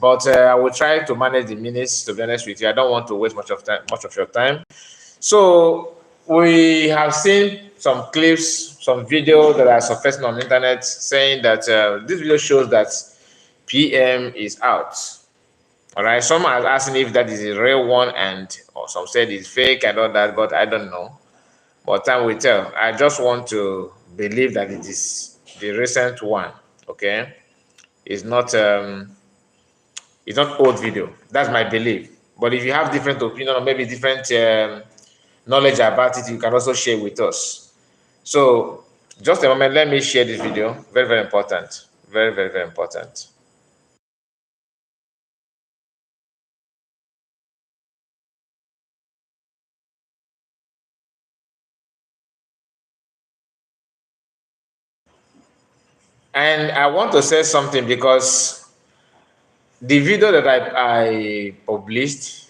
but I will try to manage the minutes. To be honest with you, I don't want to waste much of your time. So we have seen some clips, some videos that are surfacing on the internet saying that this video shows that PM is out. All right, some are asking if that is a real one, or some said it's fake and all that, but I don't know. But time will tell. I just want to believe that it is the recent one. Okay, it's not old video. That's my belief. But if you have different opinion or maybe different knowledge about it, you can also share with us. So just a moment, let me share this video. Very, very important. Very, very, very important. And I want to say something because the video that I published,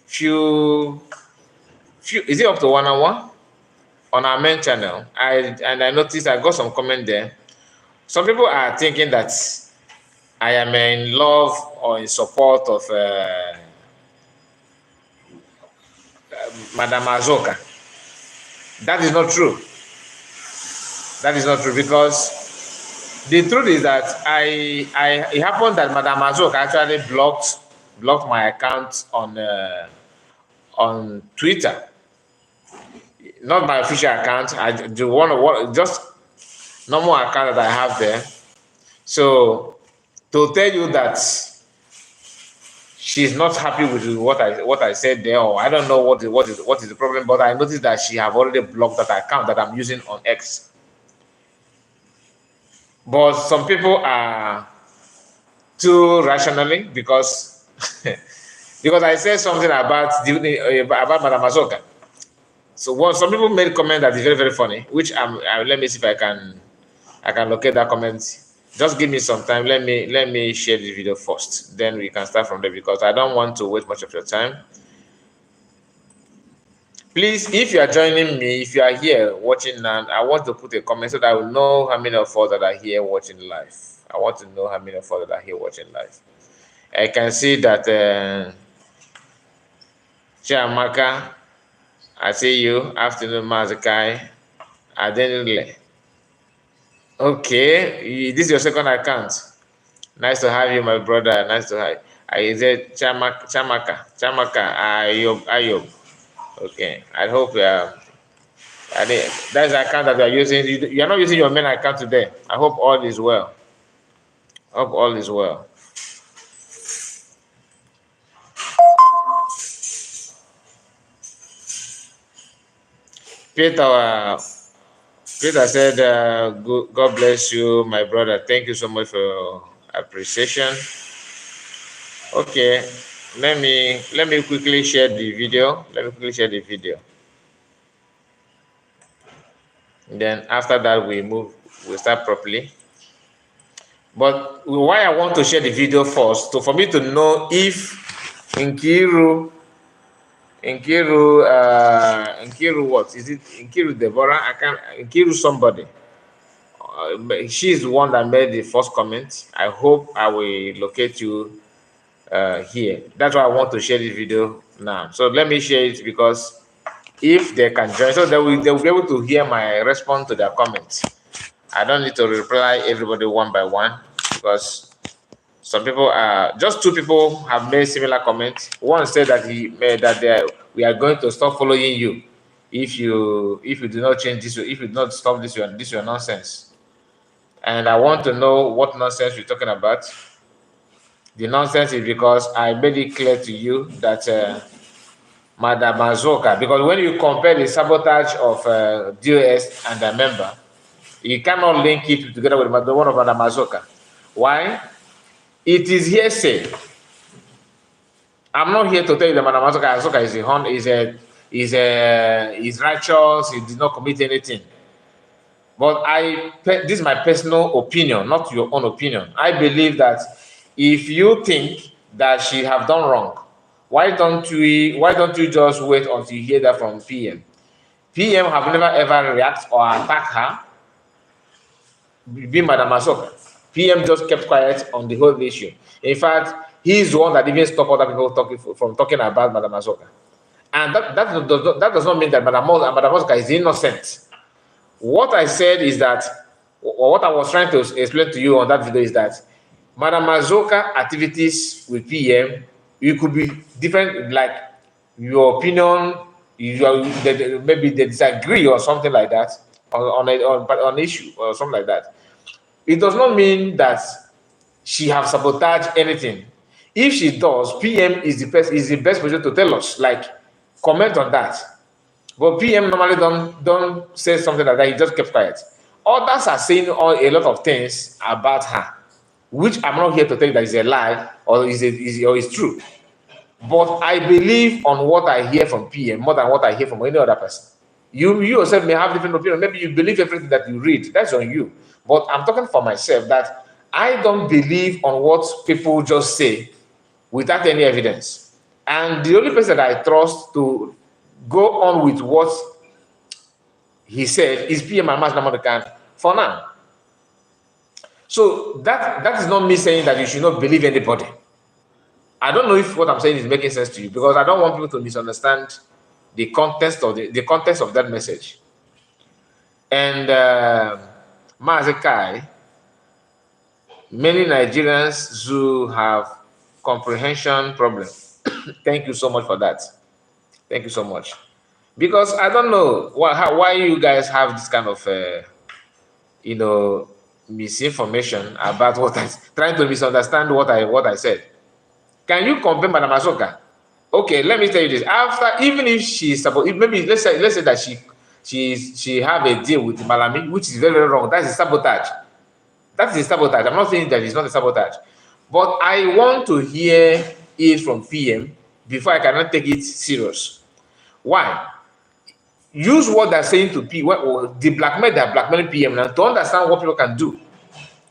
is it up to 1 hour on our main channel? I noticed I got some comment there. Some people are thinking that I am in love or in support of Madam Azoka. That is not true. That is not true, because the truth is that it happened that Madam Azoka actually blocked my account on Twitter. Not my official account. Just normal account that I have there. So to tell you that she's not happy with what I said there, or I don't know what is the problem, but I noticed that she have already blocked that account that I'm using on X. But some people are too rationally, because because I said something about Madam Azoka. So some people made a comment that is very, very funny, which let me see if I can locate that comment. Just give me some time. Let me share this video first. Then we can start from there, because I don't want to waste much of your time. Please, if you are joining me, if you are here watching now, I want to put a comment so that I will know how many of us that are here watching live. I want to know how many of us that are here watching live. I can see that Chiamaka, I see you. Afternoon, Mazakai. Adenule. Okay, this is your second account. Nice to have you, my brother. Nice to have you. I said Chamaka, Ayob. Okay, I hope that's the account that you are using. You are not using your main account today. I hope all is well. Hope all is well. Peter said, God bless you, my brother. Thank you so much for your appreciation. Okay, let me quickly share the video. And then after that, we'll start properly. But why I want to share the video first, for me to know if Nkiru, what is it? Nkiru Deborah? Nkiru somebody. She's the one that made the first comment. I hope I will locate you here. That's why I want to share this video now. So let me share it, because if they can join, so they will be able to hear my response to their comments. I don't need to reply everybody one by one, because some people just two people have made similar comments. One said that we are going to stop following you if you do not change this, if you do not stop this your nonsense. And I want to know what nonsense you're talking about. The nonsense is because I made it clear to you that Madam Azoka, because when you compare the sabotage of DOS and a member, you cannot link it together with the one of Madam Azoka. Why? It is hearsay. I'm not here to tell you that Madam Azoka is righteous, he did not commit anything. But this is my personal opinion, not your own opinion. I believe that if you think that she have done wrong, why don't you just wait until you hear that from PM? PM have never ever react or attack her, being Madam Azoka. PM just kept quiet on the whole issue. In fact, he's the one that even stopped other people from talking about Madam Mazoka. And that does not mean that Madam Mazoka is innocent. What I said is that, or what I was trying to explain to you on that video is that Madam Mazoka activities with PM, you could be different, like your opinion, maybe they disagree or something like that on an issue or something like that. It does not mean that she have sabotaged anything. If she does, PM is the best person to tell us, like comment on that. But PM normally don't say something like that. He just kept quiet. Others are saying a lot of things about her, which I'm not here to tell you that is a lie or is true. But I believe on what I hear from PM more than what I hear from any other person. You yourself may have different opinion. Maybe you believe everything that you read. That's on you. But I'm talking for myself that I don't believe on what people just say without any evidence. And the only person that I trust to go on with what he said is PM and Maznamodekan for now. So that is not me saying that you should not believe anybody. I don't know if what I'm saying is making sense to you, because I don't want people to misunderstand the context of the context of that message. And Mazekai, many Nigerians who have comprehension problem. Thank you so much for that. Thank you so much. Because I don't know why you guys have this kind of misinformation about what I trying to misunderstand what I said. Can you compare Madam Mazoka? Okay, let me tell you this. After, even if she's supposed, maybe let's say that she have a deal with Malami, which is very, very wrong. That is sabotage. That is sabotage. I'm not saying that it's not a sabotage, but I want to hear it from PM before I cannot take it serious. Why? Use what they're saying to P, the blackmail they're blackmailing PM now to understand what people can do.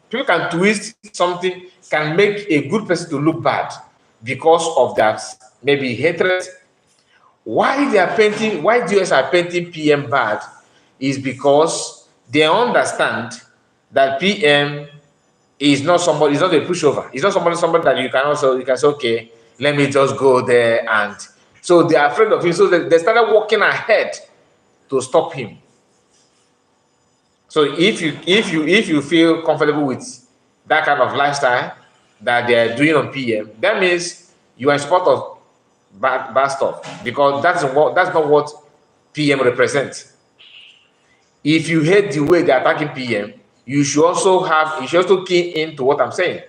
People can twist something, can make a good person to look bad because of that, maybe hatred. Why they are painting, why US are painting PM bad is because they understand that PM is not somebody, he's not a pushover. He's not somebody that you can say, okay, let me just go there. And so they are afraid of him. So they started walking ahead to stop him. So if you feel comfortable with that kind of lifestyle that they are doing on PM, that means you are in support of bad stuff, because that's not what PM represents. If you hate the way they're attacking PM, you should also key into what I'm saying.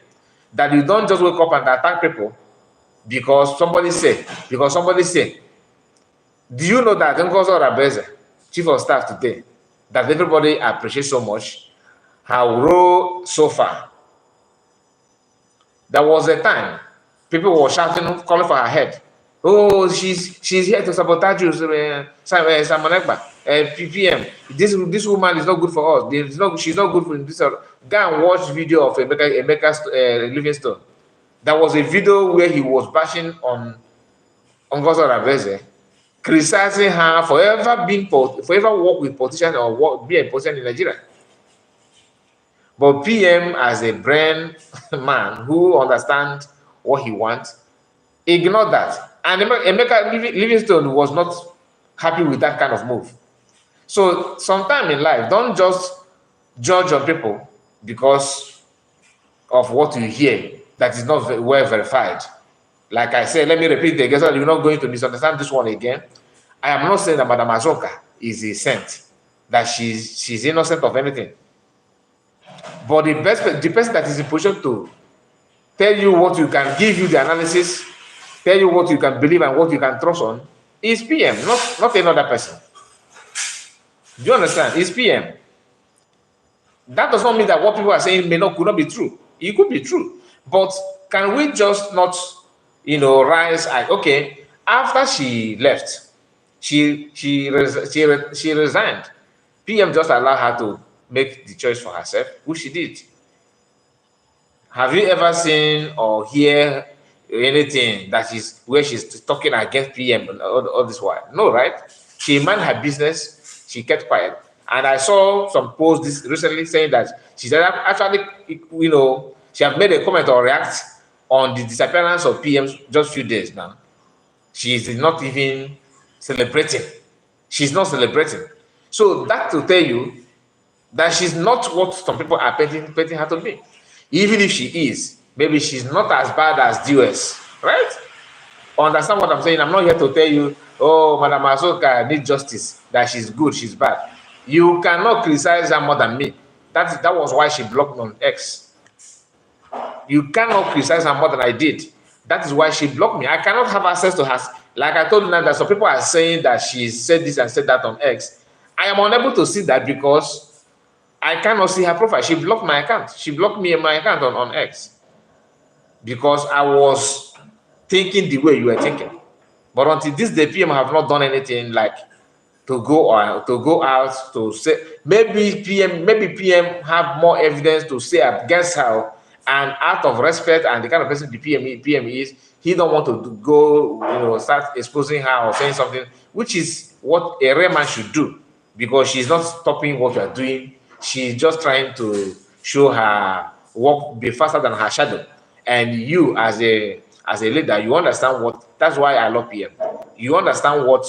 That you don't just wake up and attack people because somebody say. Do you know that Ngozo Rabeze, Chief of Staff today, that everybody appreciates so much, how raw so far? There was a time people were shouting, calling for her head. Oh, she's here to sabotage you, Simon Ekpa, PPM. This woman is not good for us. She's not good for this. Go and watch video of Emeka Livingstone. There was a video where he was bashing on Ngozi Rabeze, criticizing her for ever work with politicians or be a politician in Nigeria. But PM, as a brain man who understands what he wants, ignored that. And Emeka Livingstone was not happy with that kind of move. So sometime in life, don't just judge on people because of what you hear that is not well verified. Like I said, let me repeat it again so you're not going to misunderstand this one again. I am not saying that Madam Mazoka is a saint, that she's innocent of anything. But the person that is in position to tell you what you can, give you the analysis, tell you what you can believe and what you can trust on, is PM, not another person. Do you understand? It's PM. That does not mean that what people are saying could not be true. It could be true. But can we just not, rise? Okay, after she left, she resigned. PM just allowed her to make the choice for herself, which she did. Have you ever seen or hear anything that is where she's talking against PM all this while? No, right? She minded her business. She kept quiet. And I saw some posts recently saying that she said actually, she have made a comment or react on the disappearance of PM just few days now, she is not even celebrating. She's not celebrating. So that to tell you that she's not what some people are painting her to be. Even if she is, maybe she's not as bad as DOS, right? Understand what I'm saying? I'm not here to tell you, oh, Madam Asoka needs justice, that she's good, she's bad. You cannot criticize her more than me. That was why she blocked me on X. You cannot criticize her more than I did. That is why she blocked me. I cannot have access to her. Like I told you now, that some people are saying that she said this and said that on X. I am unable to see that because I cannot see her profile. She blocked my account. She blocked me and my account on X because I was thinking the way you were thinking. But until this day, PM have not done anything like to go out to say, maybe PM have more evidence to say against her, and out of respect and the kind of person the PM is, he don't want to go, start exposing her or saying something, which is what a real man should do, because she's not stopping what you are doing. She's just trying to show her work be faster than her shadow. And you, as a leader, you understand what. That's why I love PM. You understand what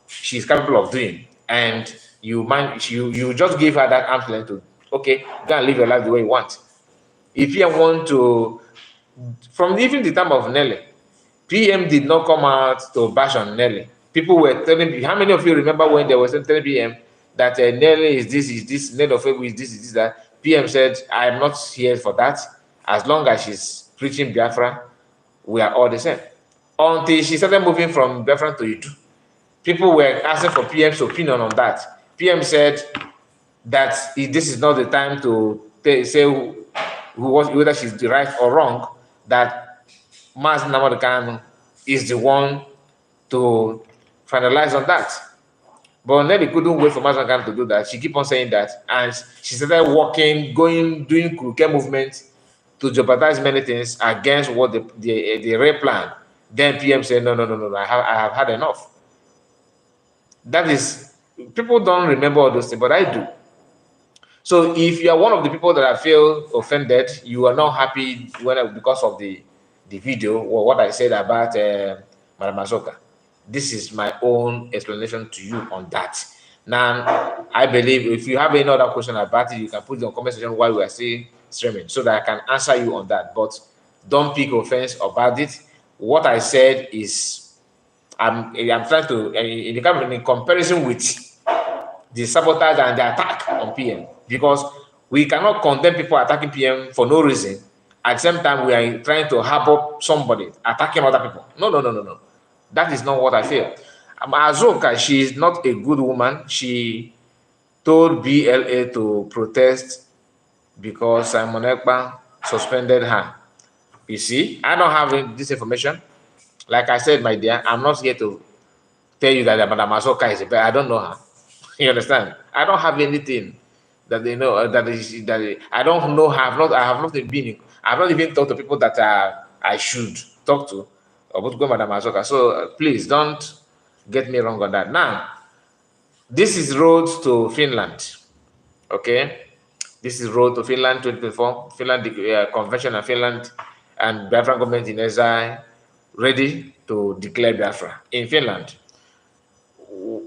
she's capable of doing, and you just give her that arm's length to, okay, go and live your life the way you want. If you want to, from even the time of Nelly, PM did not come out to bash on Nelly. People were telling me, how many of you remember when they were telling PM that Nelly is this, Nelly of is this, that? PM said, I am not here for that. As long as she's preaching Biafra, we are all the same. Until she started moving from Biafra to Udu, people were asking for PM's opinion on that. PM said that this is not the time to say whether she's right or wrong, that Mas Nnamdi Kanu is the one to finalize on that. But Nelly couldn't wait for Mas Nnamdi Kanu to do that. She keep on saying that, and she started working, doing crooked movements to jeopardize many things against what the real plan. Then PM said, no, I have had enough. That is, people don't remember all those things, but I do. So if you are one of the people that I feel offended, you are not happy because of the video or what I said about Madam Asoka, this is my own explanation to you on that. Now, I believe if you have any other question about it, you can put it in the comment section while we are still streaming so that I can answer you on that. But don't pick offense about it. What I said is, I'm trying to, in comparison with the sabotage and the attack on PM, because we cannot condemn people attacking PM for no reason. At the same time, we are trying to harbor somebody attacking other people. No. That is not what I feel. Azoka, she is not a good woman. She told BLA to protest because Simon Ekpa suspended her. You see, I don't have this information. Like I said, my dear, I'm not here to tell you that Madam Asoka is a bad. I don't know her. You understand? I don't have anything that they know I don't know her. I have not even talked to people that I should talk to about Madam Asoka. So please don't get me wrong on that. Now, this is road to Finland. Okay, this is road to Finland 2024. Finland convention of Finland and Biafra government in exile ready to declare Biafra in Finland.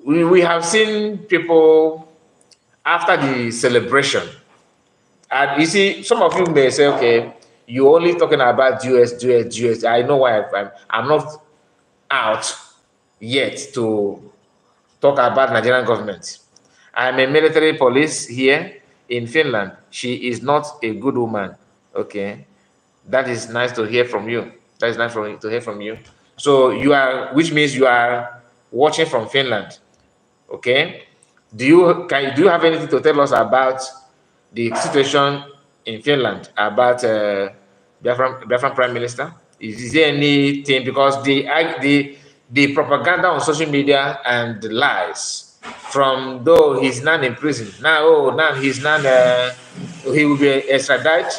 We have seen people after the celebration, and you see, some of you may say, okay, you're only talking about US. I know why I'm not out yet to talk about Nigerian government. I'm a military police here in Finland. She is not a good woman. Okay, that is nice to hear from you. That is nice to hear from you. So you are, which means you are watching from Finland. Okay, do you have anything to tell us about the situation in Finland, about Biafran Prime Minister? Is there anything, because the propaganda on social media and the lies from, though he's not in prison now, he's not he will be extradited.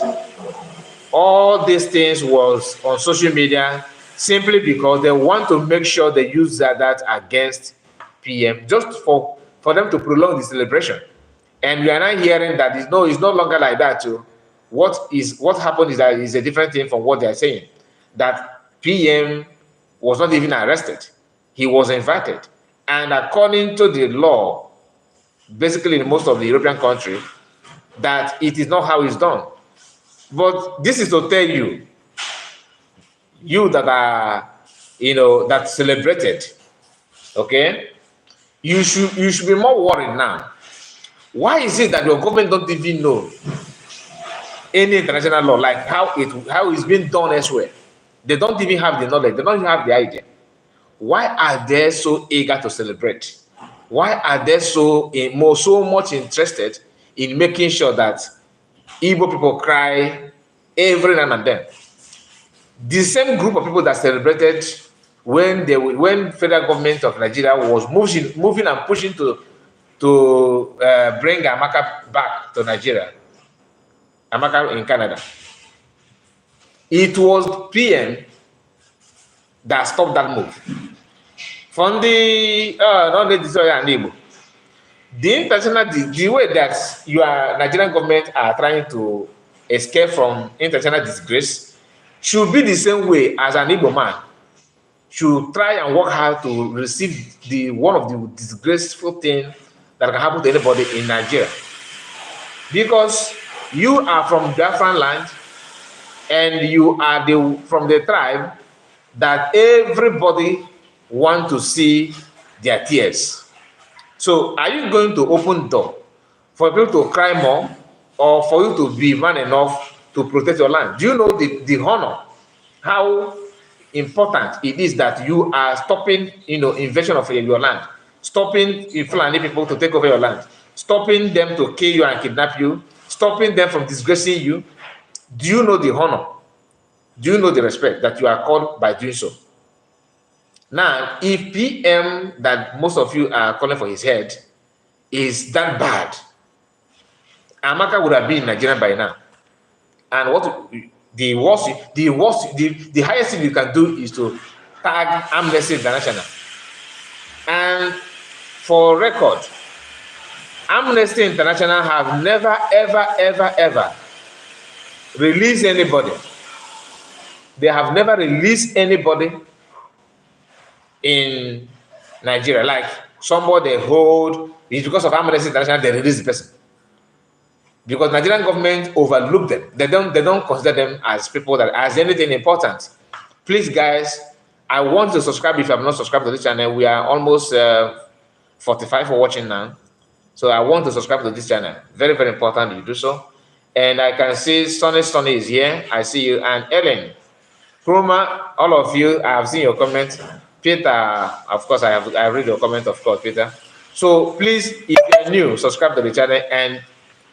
All these things was on social media simply because they want to make sure they use that against PM, just for them to prolong the celebration. And we are now hearing that it's no longer like that too. What happened is that is a different thing from what they are saying. that PM was not even arrested. He was invited. And according to the law, basically in most of the European countries, that it is not how it's done. But this is to tell you, you that are, that celebrated, okay, you should be more worried now. Why is it that your government don't even know any international law, like how it's been done elsewhere? They don't even have the knowledge. They don't even have the idea. Why are they so eager to celebrate? Why are they so much interested in making sure that Igbo people cry every now and then? The same group of people that celebrated when federal government of Nigeria was moving and pushing to bring Amaka back to Nigeria, Amaka in Canada. It was PM that stopped that move. From the international, the way that your Nigerian government are trying to escape from international disgrace should be the same way as an Igbo man should try and work hard to receive one of the disgraceful things that can happen to anybody in Nigeria. Because you are from Biafra land and you are from the tribe that everybody want to see their tears. So are you going to open the door for people to cry more, or for you to be man enough to protect your land? Do you know the honor, how important it is that you are stopping invasion of your land, stopping Fulani people to take over your land, stopping them to kill you and kidnap you, stopping them from disgracing you? Do you know the honor? Do you know the respect that you are called by doing so? Now, if PM that most of you are calling for his head is that bad, Amaka would have been in Nigeria by now. And what the highest thing you can do is to tag Amnesty International. And for record, Amnesty International have never, ever released anybody. They have never released anybody in Nigeria. Like somebody hold, it's because of Amnesty International they release the person. Because Nigerian government overlook them. They don't consider them as people that as anything important. Please, guys, I want to subscribe if you have not subscribed to this channel. We are almost 45 for watching now. So I want to subscribe to this channel. Very, very important you do so. And I can see Sonny is here. I see you. And Ellen, Kruma, all of you, I have seen your comment. Peter, of course, I read your comment, of course, Peter. So please, if you're new, subscribe to the channel and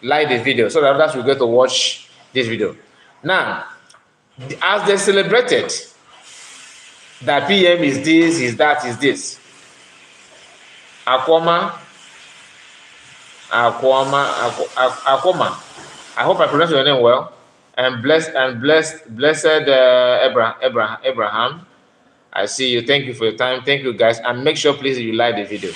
like the video so that others will get to watch this video. Now, as they celebrated that PM is this, is that, is this. Akoma. I hope I pronounced your name well. And blessed Abraham. I see you. Thank you for your time. Thank you, guys. And make sure, please, you like the video.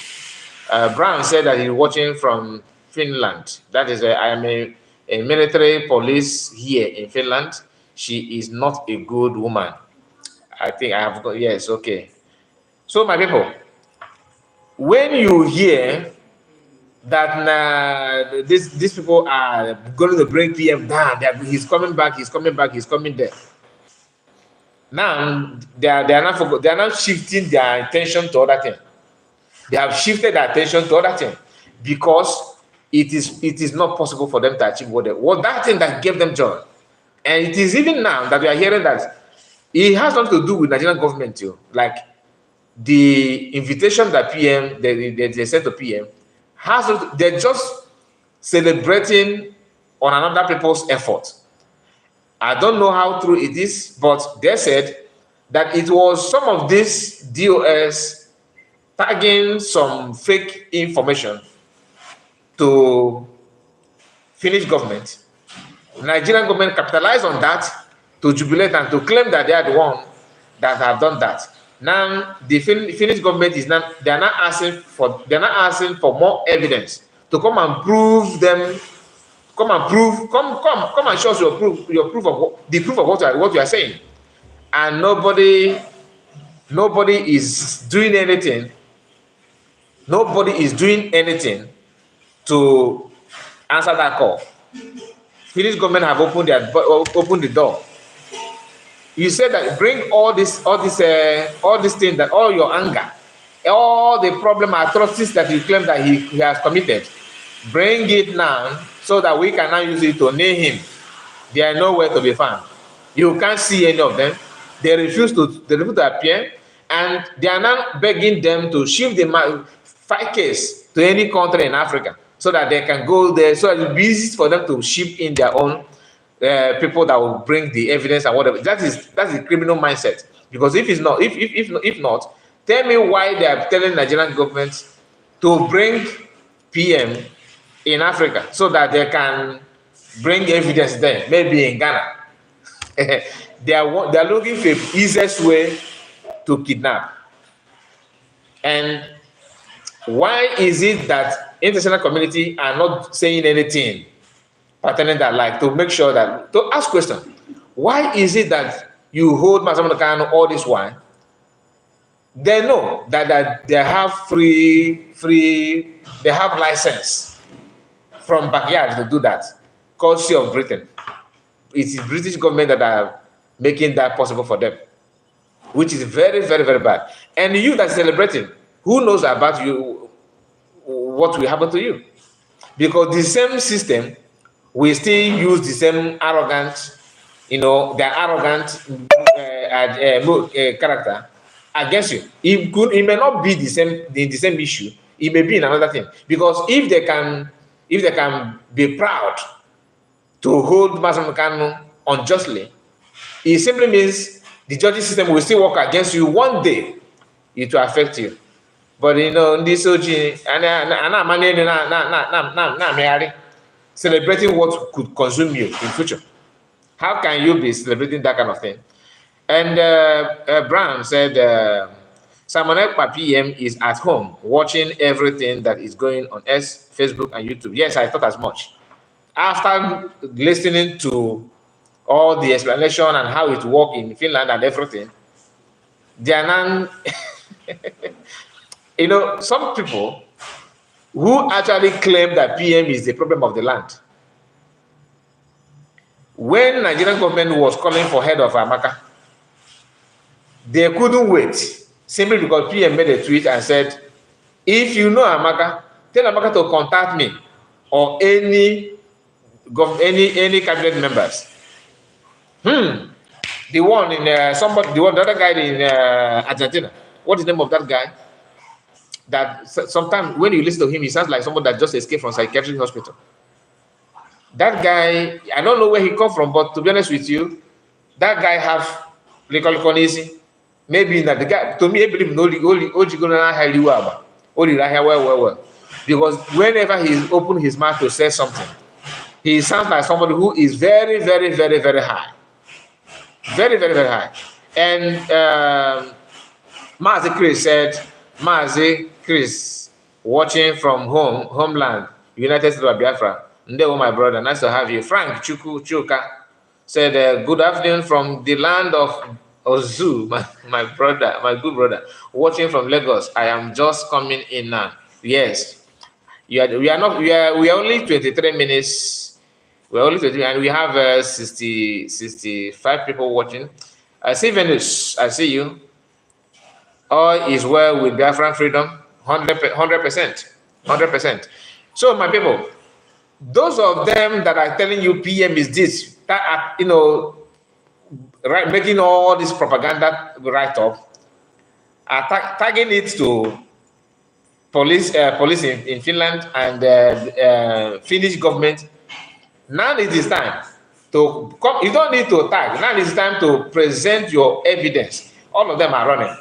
Brown said that he's watching from Finland. That is, I am a military police here in Finland. She is not a good woman. I think I have got, yes, okay. So, my people, when you hear that these people are going to bring PM down, he's coming back, he's coming there. Now they are now shifting their attention to other things. They have shifted their attention to other things because it is not possible for them to achieve what that thing that gave them joy. And it is even now that we are hearing that it has nothing to do with Nigerian government too. Like the invitation that PM they sent to PM they're just celebrating on another people's effort. I don't know how true it is, but they said that it was some of these DOS tagging some fake information to Finnish government. Nigerian government capitalized on that to jubilate and to claim that they are the one that have done that. Now the Finnish government is now they are not asking for more evidence to come and prove them. Come and show us your proof of what you are saying. and nobody is doing anything. Nobody is doing anything to answer that call. Finnish government have opened the door. You said that bring all these things, that all your anger, all the problem atrocities that you claim that he has committed, bring it now so that we can now use it to name him. They are nowhere to be found. You can't see any of them. They refuse to appear, and they are now begging them to shift the fight case to any country in Africa so that they can go there. So it will be easy for them to ship in their own people that will bring the evidence and whatever. That's the criminal mindset. Because if it's not, if not, tell me why they are telling Nigerian government to bring PM in Africa so that they can bring evidence there, maybe in Ghana. they are looking for the easiest way to kidnap. And why is it that international community are not saying anything pertaining that, like to make sure that, to ask questions? Why is it that you hold Masamune Kanu all this while? They know that they have they have license from backyard to do that, courtesy of Britain. It is British government that are making that possible for them, which is very, very, very bad. And you that celebrating, who knows about you, what will happen to you? Because the same system will still use the same arrogant, their arrogant character against you. It may not be the same issue. It may be in another thing. Because if they can be proud to hold Masamune Kanu unjustly, it simply means the judicial system will still work against you. One day, it will affect you. But this celebrating what could consume you in future. How can you be celebrating that kind of thing? And Brown said, Simon Ekpa PM is at home watching everything that is going on X, Facebook, and YouTube. Yes, I thought as much. After listening to all the explanation and how it works in Finland and everything, they are now, some people who actually claim that PM is the problem of the land. When Nigerian government was calling for head of Amaka, they couldn't wait, simply because PM made a tweet and said, if you know Amaka, tell Amaka to contact me or any cabinet members. The one in the other guy in Argentina. What is the name of that guy? That sometimes when you listen to him, he sounds like someone that just escaped from psychiatric hospital. That guy, I don't know where he come from, but to be honest with you, that guy have easy. Maybe that the guy, to me, I believe only well. Because whenever he open his mouth to say something, he sounds like somebody who is very, very, very, very high. Very, very, very high. And Mazi Chris said, Mazi Chris, watching from homeland, United States of Biafra. Ndewo, my brother, nice to have you. Frank Chuka said, good afternoon from the land of Ozu, my brother, my good brother, watching from Lagos. I am just coming in now. Yes, we are only 23 minutes. We're only 23, and we have 65 people watching. I see Venus. I see you. All is well with Biafran freedom. 100%. So, my people, those of them that are telling you PM is this, that are, right, making all this propaganda right up, are tagging it to police in Finland and Finnish government. Now it is time to come. You don't need to tag. Now it is time to present your evidence. All of them are running.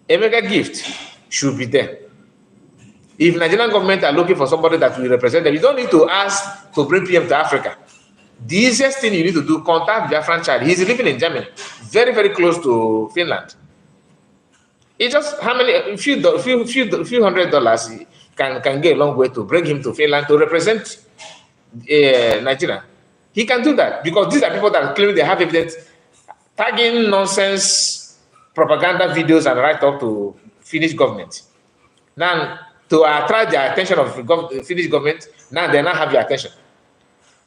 A mega gift should be there. If Nigerian government are looking for somebody that will represent them, you don't need to ask to bring PM to Africa. The easiest thing you need to do, contact Biafran child. He's living in Germany, very, very close to Finland. It's just how many, a few $100 can get a long way to bring him to Finland to represent Nigeria. He can do that because these are people that are claiming they have evidence. tagging nonsense propaganda videos and write up to Finnish government. Now, to attract the attention of Finnish government, now they now have your attention.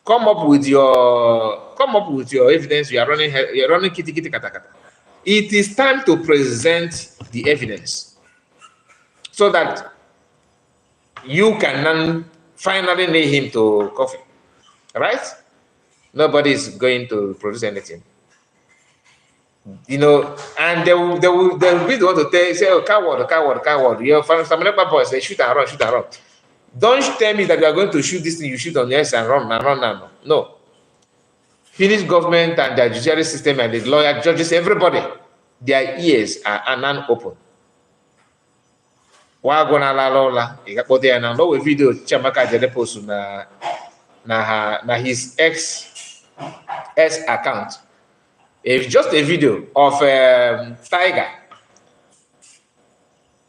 Come up with your evidence. You're running kitty kitty kata kata. It is time to present the evidence so that you can then finally nail him to coffee. Right? Nobody is going to produce anything. You know, and they'll be the one to say, oh, coward. You know, some boys, they shoot and run. Don't tell me that you are going to shoot this thing, you shoot on the S and run. No. Finnish government and their judiciary system and the lawyer, judges, everybody, their ears are non-open. Wagona la lola, ikapote ya na no video chamaka jere post na his ex account. It's just a video of tiger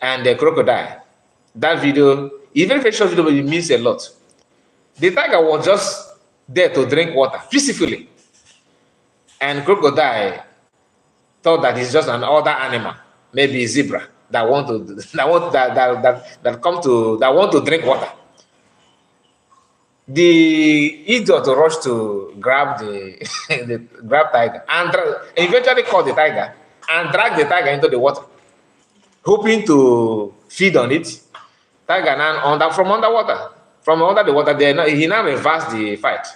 and a crocodile. That video, even if it's a short video, but it means a lot. The tiger was just there to drink water peacefully, and crocodile thought that it's just an other animal, maybe a zebra that want to drink water. The idiot rushed to grab grab tiger and eventually caught the tiger and dragged the tiger into the water, hoping to feed on it. Tiger now from under the water, he now reversed the fight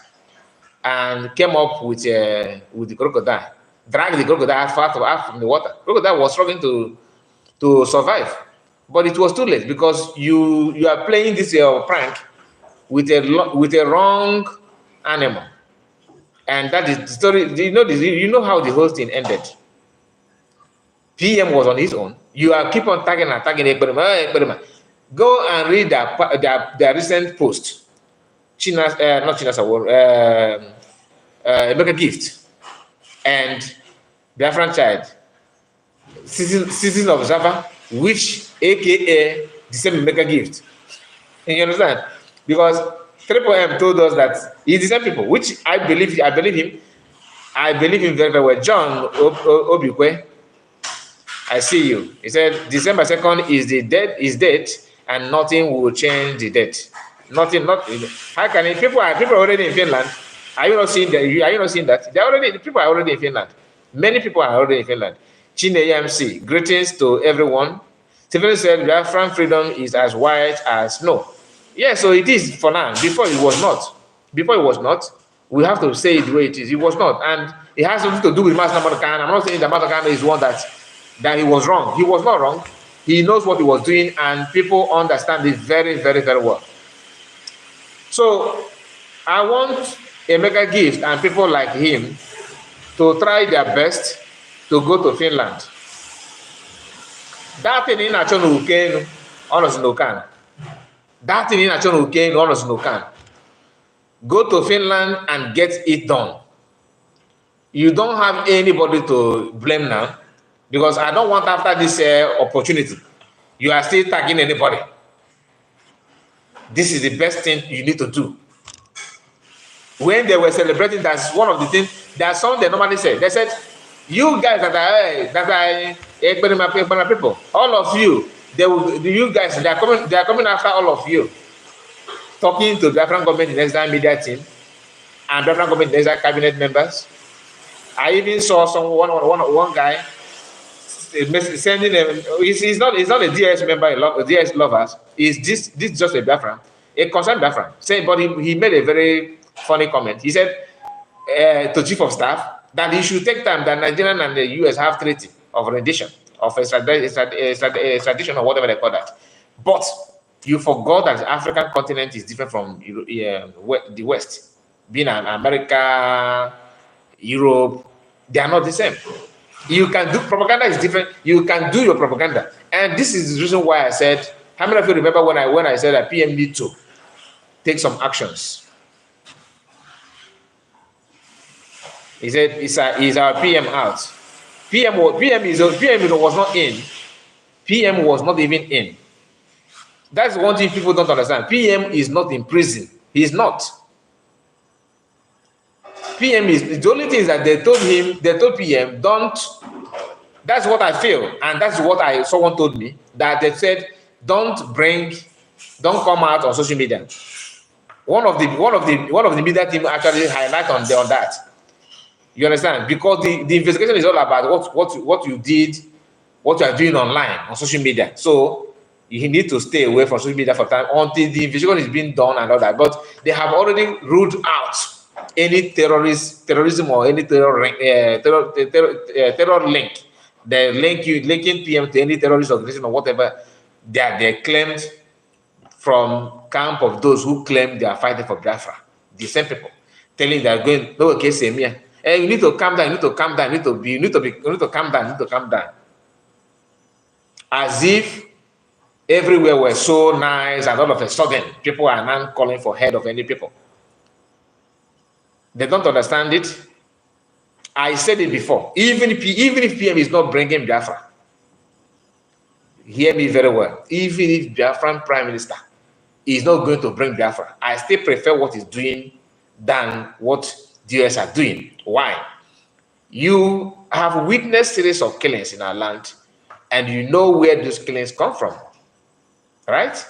and came up with the crocodile, dragged the crocodile out from the water. Crocodile was struggling to survive, but it was too late because you are playing this prank with a wrong animal, and that is the story. You know how the whole thing ended. PM was on his own. You are keep on tagging. Go and read their recent post. Not China's award. Make a gift and Biafran child. Citizen observer, which AKA the same make a gift. You understand? Because Triple M told us that he's the same people, which I believe him. I believe him very, very well. John Obikwe, I see you. He said December 2nd is dead, and nothing will change the date. Nothing. How can it? People are already in Finland. Are you not seeing that? Are you not seeing that? People are already in Finland. Many people are already in Finland. Chine AMC, greetings to everyone. Stephen said Biafran freedom is as white as snow. Yeah, so it is for now. Before it was not. We have to say it the way it is. It was not. And it has something to do with Master Matakan. I'm not saying that Matakan is one that he was wrong. He was not wrong. He knows what he was doing, and people understand it very, very, very well. So I want a mega gift and people like him to try their best to go to Finland. That thing in Achonu Ukenu, honestly no can. That thing in Achonu Ukenu, honestly no can. Go to Finland and get it done. You don't have anybody to blame now, because I don't want after this opportunity, you are still tagging anybody. This is the best thing you need to do. When they were celebrating, that's one of the things. That's something they normally say. They said, "You guys that are people, all of you, you guys, they are coming after all of you." Talking to the Biafran government in exile media team and Biafran government in exile cabinet members. I even saw one guy sending them. He's not a DS member, a DS lovers. This just a Biafran, a concerned Biafran. Saying, but he made a very funny comment. He said to chief of staff that he should take time that Nigeria and the US have treaty of rendition, of extradition or whatever they call that. But you forgot that the African continent is different from the West. Being America, Europe, they are not the same. You can do propaganda is different. You can do your propaganda, and this is the reason why I said. How many of you remember when I said that PM need to take some actions? He said, "Is our PM out?" PM was not in. PM was not even in. That's one thing people don't understand. PM is not in prison. He's not. PM is the only thing is that they told PM, don't. That's what I feel, and that's what someone told me, that they said don't come out on social media. One of the media team actually highlight on that. You understand? Because the investigation is all about what you did, what you are doing online on social media. So you need to stay away from social media for time until the investigation is being done and all that. But they have already ruled out any terrorism or any terror link. They linking PM to any terrorist organization or whatever that they claimed from camp of those who claim they are fighting for Biafra. The same people telling they are going, no, okay, same here. Hey, you need to calm down, you need to calm down, you need to calm down, you need to calm down. As if everywhere was so nice and all of a sudden people are now calling for head of any people. They don't understand it. I said it before. Even if PM is not bringing Biafra, hear me very well. Even if Biafran Prime Minister is not going to bring Biafra, I still prefer what he's doing than what the US are doing. Why? You have witnessed series of killings in our land, and you know where those killings come from, right?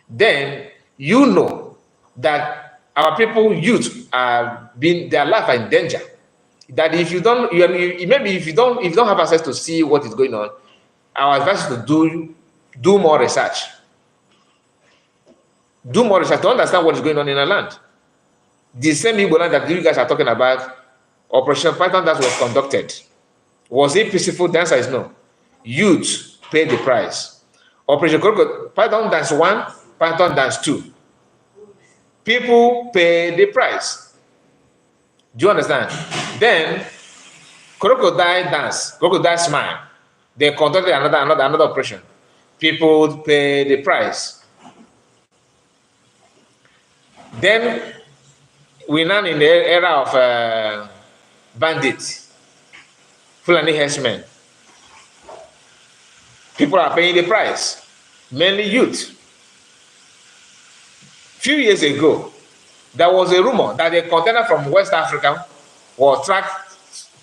Then you know that our people, youth, their life are in danger. That if you don't, maybe if you don't have access to see what is going on, our advice is to do more research. Do more research to understand what is going on in our land. The same Igbo land that you guys are talking about, Operation Python that was conducted, was it peaceful? The answer is no. Youth paid the price. Operation Python dance 1, Python dance 2. People pay the price. Do you understand? Then crocodile dance, crocodile smile. They conducted another operation. People pay the price. Then we're now in the era of bandits, Fulani herdsmen. People are paying the price, mainly youth. Few years ago, there was a rumor that a container from West Africa was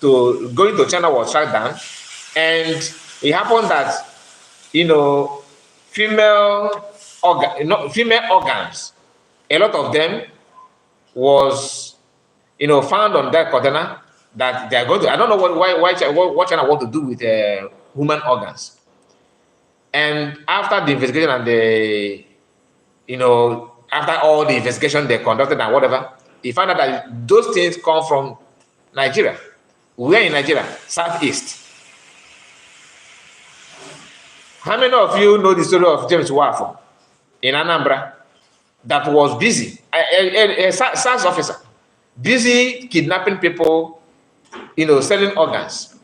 going to China was tracked down, and it happened that female organs, a lot of them was found on that container that they are going to. I don't know what China want to do with human organs. And after the investigation and after all the investigation they conducted and whatever, he found out that those things come from Nigeria. We're in Nigeria, Southeast. How many of you know the story of James Wafo in Anambra that was busy, a SARS officer, busy kidnapping people, selling organs?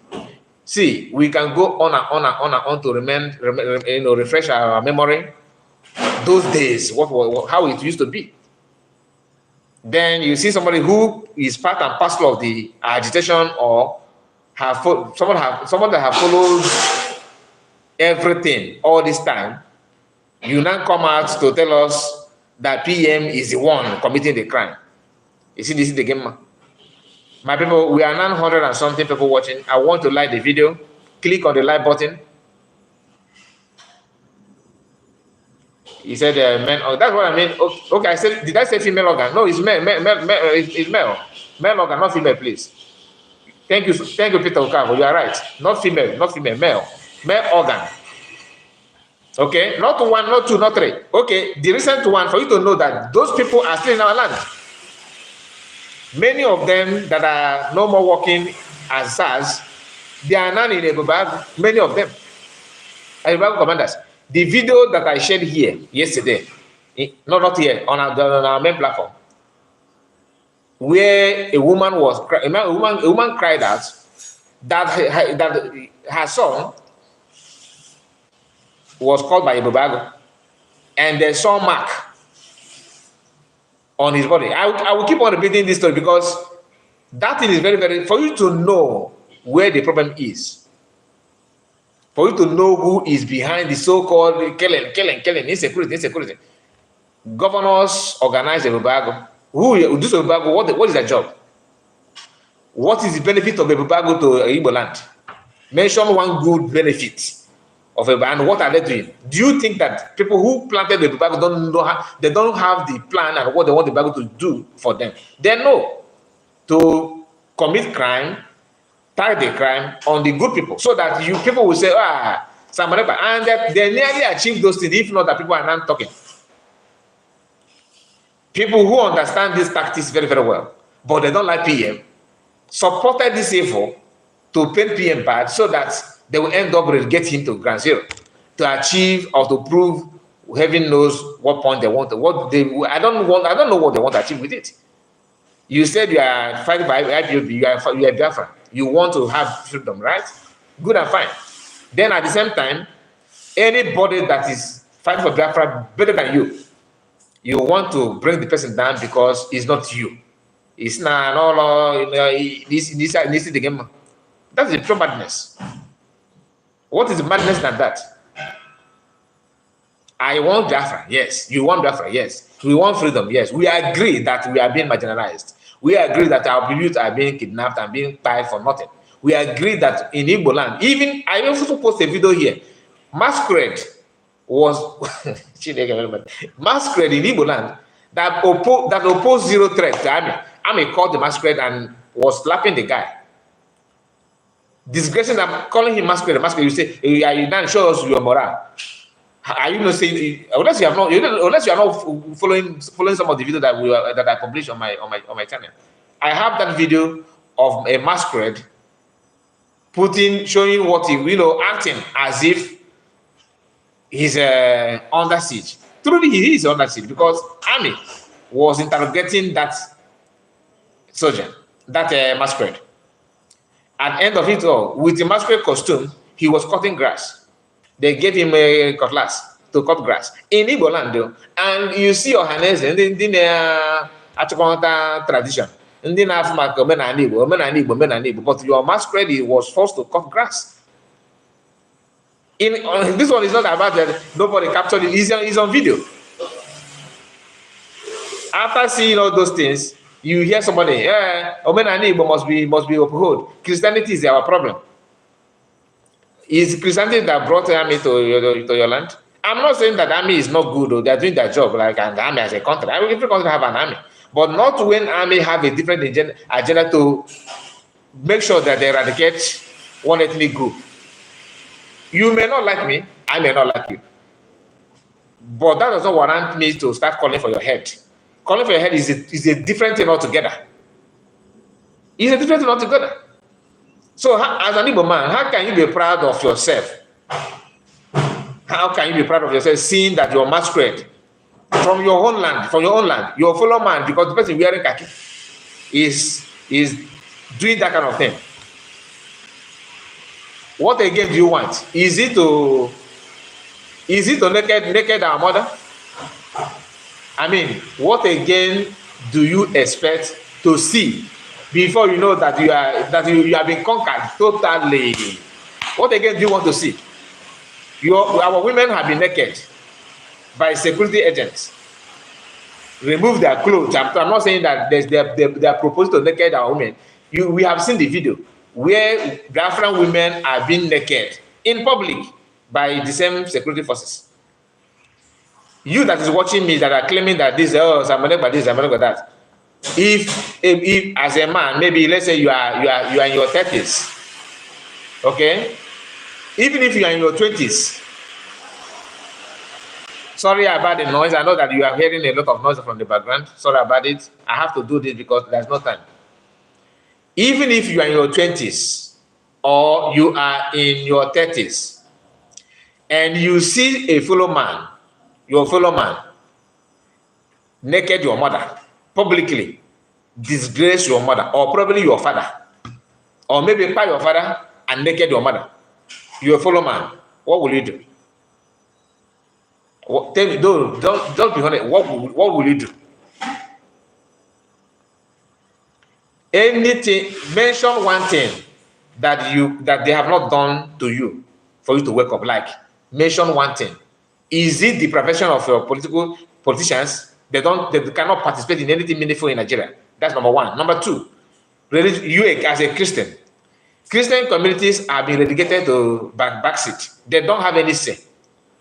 See, we can go on and on to refresh our memory. Those days, how it used to be. Then you see somebody who is part and parcel of the agitation, or someone that have followed everything all this time. You now come out to tell us that PM is the one committing the crime. You see, this is the game. My people, we are now 100 and something people watching. I want to like the video. Click on the like button. He said, "Man, oh, that's what I mean." Okay, I said, did I say female organ? No, it's male. It's male. Male organ, not female, please. Thank you, Peter Okavo. You are right. Not female, male organ. Okay, not one, not two, not three. Okay, the recent one for you to know that those people are still in our land. Many of them that are no more working as SARS, they are now in Ebubag. Many of them, Ebubag commanders. The video that I shared here yesterday, not here, on our main platform, where a woman cried out that her son was called by Ebubag, and they saw mark on his body. I will keep on repeating this story because that thing is very, very, for you to know where the problem is. For you to know who is behind the so-called killing, insecurity. Governors organize a Rubago. Who do Rubago? What is their job? What is the benefit of a Bible to Igbo land? Mention one good benefit of a and what are they doing? Do you think that people who planted the Bible don't have the plan and what they want the Bible to do for them? They know to commit crime, tag the crime on the good people, so that you people will say, somebody, and that they nearly achieve those things, if not that people are not talking. People who understand these tactics very, very well, but they don't like PM, supported this evil to paint PM bad so that they will end up relegating him to ground zero to achieve or to prove heaven knows what point they want. I don't know what they want to achieve with it. You said you are fighting for IPOB, you are Biafra. You want to have freedom, right? Good and fine. Then at the same time, anybody that is fighting for Biafra better than you want to bring the person down because it's not you. It's not this is the game. That's the pure madness. What is madness than that? I want Biafra, yes. You want Biafra, yes. We want freedom, yes. We agree that we are being marginalized. We agree that our youth are being kidnapped and being tied for nothing. We agree that in Igbo land, even I also post a video here. Masquerade was masquerade in Igbo land that opposed zero threat to Army. Army called the masquerade and was slapping the guy. Disgracing them, calling him masquerade. Masquerade, you say, you don't show us your morale. Are you not saying, unless you are not following some of the video that I published on my channel? I have that video of a masquerade showing what he, acting as if he's under siege. Truly, he is under siege because Army was interrogating that soldier, that masquerade. At the end of it all, with the masquerade costume, he was cutting grass. They gave him a cutlass to cut grass in Igbo land, though. And you see Ohanese in the tradition. But your masquerade was forced to cut grass. This one is not about that nobody captured it. It's on video. After seeing all those things, you hear somebody, Omenani Igbo must be upheld. Christianity is our problem. Is Christianity that brought army to your land? I'm not saying that army is not good or they're doing their job like an army as a country. I mean, every country have an army, but not when army have a different agenda to make sure that they eradicate one ethnic group. You may not like me, I may not like you, but that does not warrant me to start calling for your head. Calling for your head is a different thing altogether. It's a different thing altogether. So as an Igbo man, how can you be proud of yourself? How can you be proud of yourself seeing that your masquerade from your own land, your fellow man, because the person wearing khaki is doing that kind of thing? What again do you want? Is it to naked our mother? I mean, what again do you expect to see before you know that you have been conquered totally? What again do you want to see? Our women have been naked by security agents. Remove their clothes. I'm not saying that they are proposed to naked our women. We have seen the video where Biafran women are being naked in public by the same security forces. You that is watching me that are claiming that this, somebody got this, somebody got that. If as a man, maybe let's say you are in your 30s, okay? Even if you are in your 20s, sorry about the noise. I know that you are hearing a lot of noise from the background. Sorry about it. I have to do this because there's no time. Even if you are in your 20s or you are in your 30s, and you see a fellow man, your fellow man, naked your mother, publicly disgrace your mother, or probably your father, or maybe by your father and naked your mother, your fellow man, what will you do? Tell me, don't be honest. What will you do? Anything, mention one thing that they have not done to you for you to wake up. Like, mention one thing. Is it the profession of your politicians? They cannot participate in anything meaningful in Nigeria. That's number one. Number two, You as a Christian communities are being relegated to backseat. They don't have any say.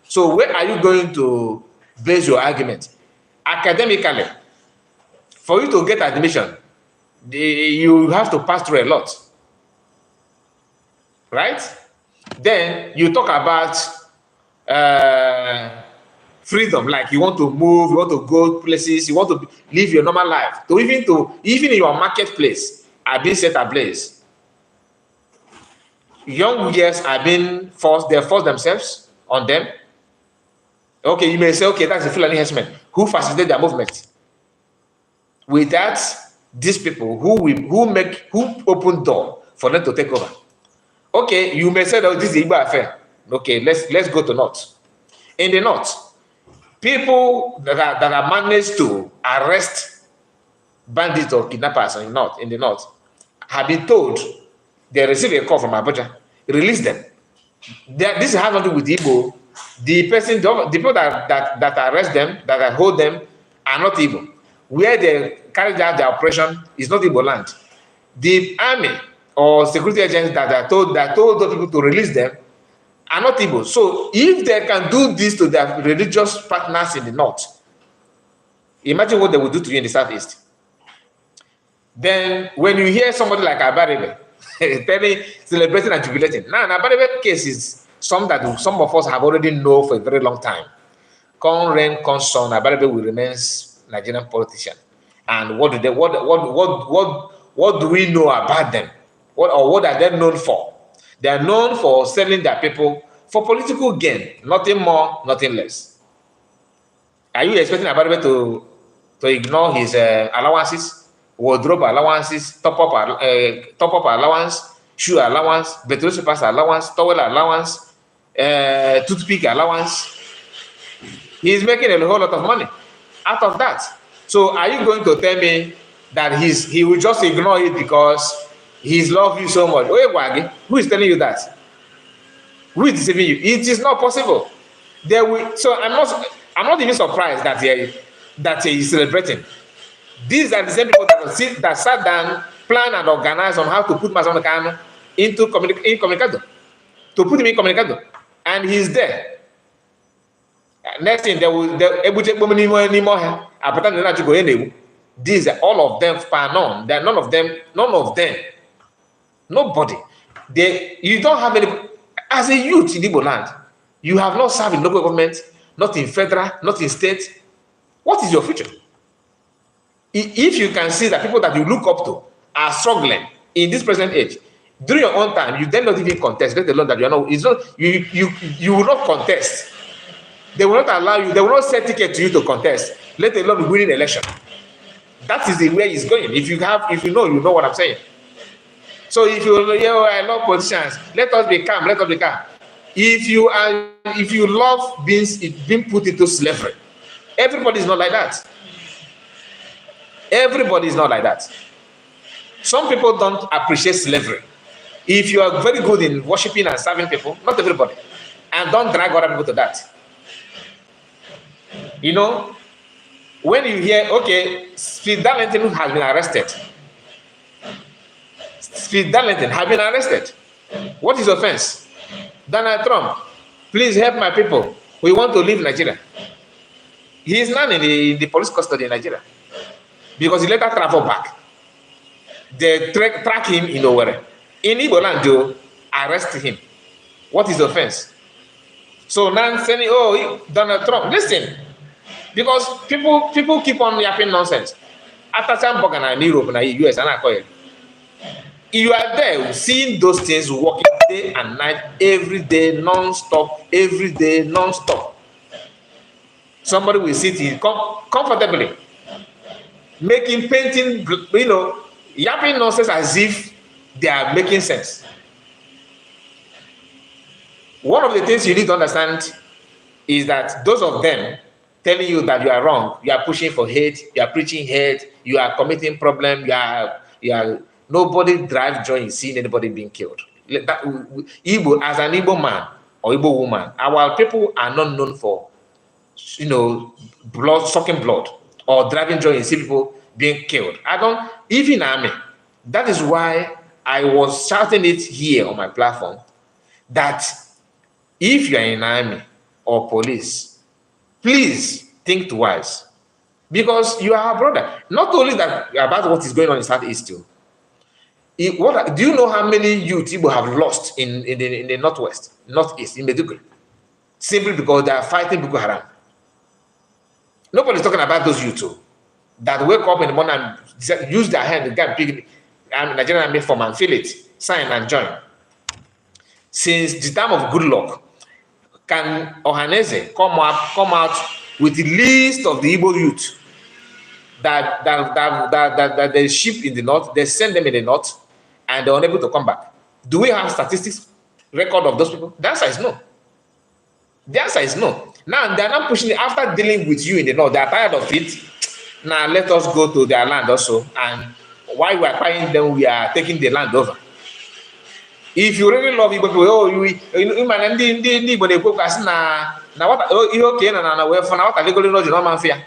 So where are you going to base your argument? Academically, for you to get admission, you have to pass through a lot, right? Then you talk about freedom, like you want to move, you want to go places, you want to live your normal life. Even in your marketplace are being set ablaze. Young years are being forced, they force themselves on them. Okay, you may say, okay, that's the Fulani herdsmen who facilitate their movement. With that, these people who open door for them to take over. Okay, you may say that this is Igbo affair. Okay, let's go to North. In the North, people that are managed to arrest bandits or kidnappers in the North have been told they receive a call from Abuja, release them. This has nothing to do with Igbo. The people that arrest them, that hold them, are not Igbo. Where they carry out their operation is not Igbo land. The army or security agents that told those people to release them are not Igbo. So if they can do this to their religious partners in the North, imagine what they would do to you in the Southeast. Then when you hear somebody like Abarebe celebrating and jubilating, now Abarebe case is some that some of us have already known for a very long time. Come rain, come sun, Abarebe will remain Nigerian politician. And what do we know about them? What are they known for? They are known for selling their people for political gain, nothing more, nothing less. Are you expecting Abarebe to ignore his allowances, wardrobe allowances, top up allowance, shoe allowance, petrol pass allowance, towel allowance, toothpick allowance? He's making a whole lot of money out of that. So are you going to tell me that he will just ignore it because he's loved you so much? Who is telling you that? Who is deceiving you? It is not possible. So I'm not even surprised that he is celebrating. These are the same people that sat down, plan and organize on how to put Mazon Kano in Communicado, to put him in Communicado, and he's there. Next thing these are all of them none. None of them. Nobody. You don't have any. As a youth in Igbo land, you have not served in local government, not in federal, not in state. What is your future? If you can see that people that you look up to are struggling in this present age, during your own time, you then not even contest, let alone that you are not. It's not you will not contest. They will not allow you. They will not set ticket to you to contest, let alone winning election. That is the way it's going. If you know what I'm saying. So if I love politicians, let us be calm. Let us be calm. If you love being put into slavery, everybody is not like that. Everybody is not like that. Some people don't appreciate slavery. If you are very good in worshiping and serving people, not everybody, and don't drag other people to that. You know, when you hear, okay, Speed Darlington has been arrested. Speed Darlington has been arrested. What is offense? Donald Trump, please help my people. We want to leave Nigeria. He is now in the police custody in Nigeria because he later traveled back. They track him in Owerri. In Igbo land, they arrest him. What is the offense? So now saying, oh, Donald Trump, listen, because people keep on yapping nonsense. After some in Europe and the US, and I call it. You are there seeing those things working day and night, every day, non-stop, every day, non-stop. Somebody will sit here comfortably, painting, yapping nonsense as if they are making sense. One of the things you need to understand is that those of them telling you that you are wrong, you are pushing for hate, you are preaching hate, you are committing problem, you are nobody drives joy in seeing anybody being killed. Igbo, as an Igbo man or Igbo woman, our people are not known for, sucking blood or driving joy in seeing people being killed. Even army, That is why I was shouting it here on my platform that if you are in army or police, please think twice, because you are a brother. Not only that about what is going on in Southeast too. Do you know how many youth people have lost in the northwest, northeast, in Meduguri, simply because they are fighting Boko Haram? Nobody's talking about those youth too, that wake up in the morning and use their hand to get big Nigerian army form and feel it, sign and join. Since the time of good luck, can Ohaneze come out with the list of the Igbo youth that they ship in the north, they send them in the north, and they're unable to come back? Do we have statistics record of those people? The answer is no. The answer is no. Now they're not pushing it after dealing with you in the north. They're tired of it. Now let us go to their land also, and while we are buying them, we are taking the land over. If you really love Igbo people, oh, you man, Igbo they go as na what okay na we for now what are they going to do? No man fear.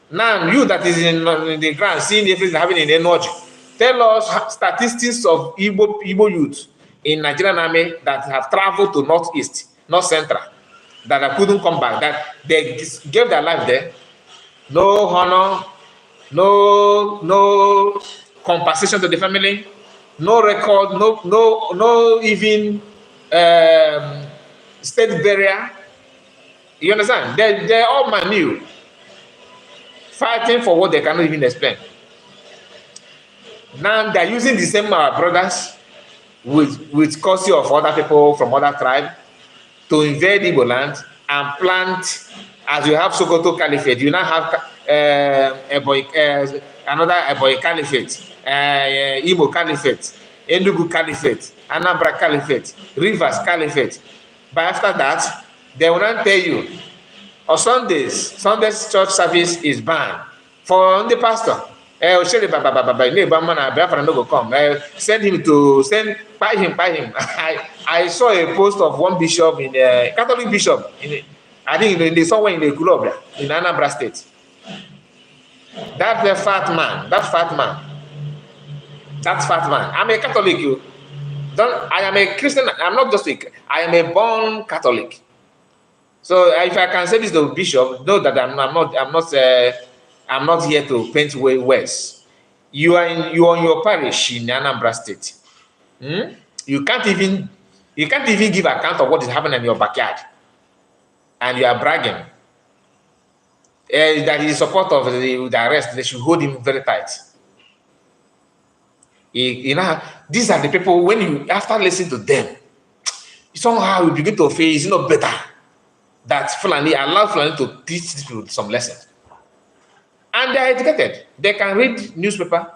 Now you that is in the ground seeing everything happening in the north, tell us statistics of Igbo youth in Nigerian army that have traveled to northeast, north central, that couldn't come back, that they gave their life there. No honor, no compensation to the family, no record, no even state burial. You understand? They're all manu, fighting for what they cannot even explain. Now they're using the same brothers with courtesy of other people from other tribes to invade Igbo land and plant. As you have Sokoto Caliphate, you now have another Eboy Caliphate, Imo Caliphate, Enugu Caliphate, Anambra Caliphate, Rivers Caliphate. But after that, they will not tell you, on Sunday's church service is banned. For the pastor, Biafra no go come. Send him to buy him. I saw a post of one bishop in a Catholic bishop I think in somewhere in the club in Anambra State. That fat man. I'm a Catholic. I am a Christian. I'm not just I am a born Catholic. So if I can say this to Bishop, know that I'm not here to paint words. You are in your parish in Anambra State. You can't even give account of what is happening in your backyard. And you are bragging that in support of the arrest, they should hold him very tight. These are the people, when you, after listening to them, somehow you begin to feel it's not better that allow Fulani to teach these people some lessons. And they are educated. They can read newspaper.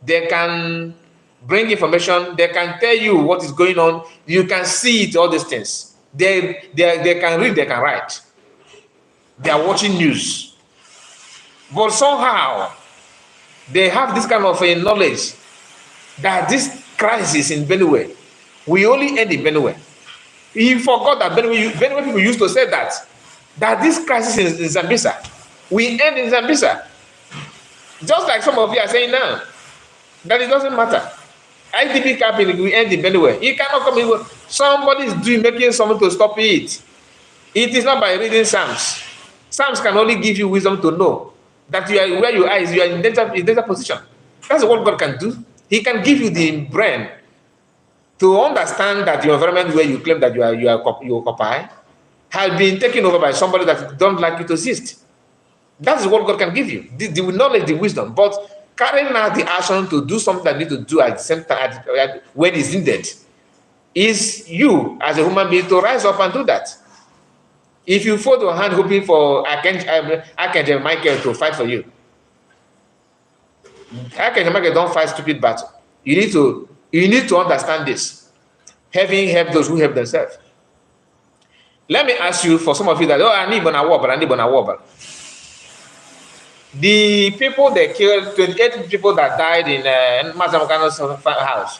They can bring information. They can tell you what is going on. You can see it, all these things. They can read, they can write. They are watching news. But somehow, they have this kind of a knowledge that this crisis in Benue, we only end in Benue. He forgot that Benue people used to say that this crisis in Zambisa, we end in Zambisa. Just like some of you are saying now, that it doesn't matter. IDP camp we end in Benue. It cannot come in. Somebody is making something to stop it. It is not by reading Psalms. Psalms can only give you wisdom to know that you are where you are. You are in danger position. That's what God can do. He can give you the brain to understand that your environment where you claim that you occupy has been taken over by somebody that don't like you to exist. That is what God can give you. The knowledge, the wisdom, but carrying out the action to do something that you need to do at the same time when it's needed is you as a human being to rise up and do that. If you fold your hand hoping for Archangel Michael to fight for you, Archangel Michael don't fight stupid battle. You need to understand this. Having helped those who help themselves. Let me ask you, for some of you that I need a war. The people they killed, 28 people that died in Mazamukano's house,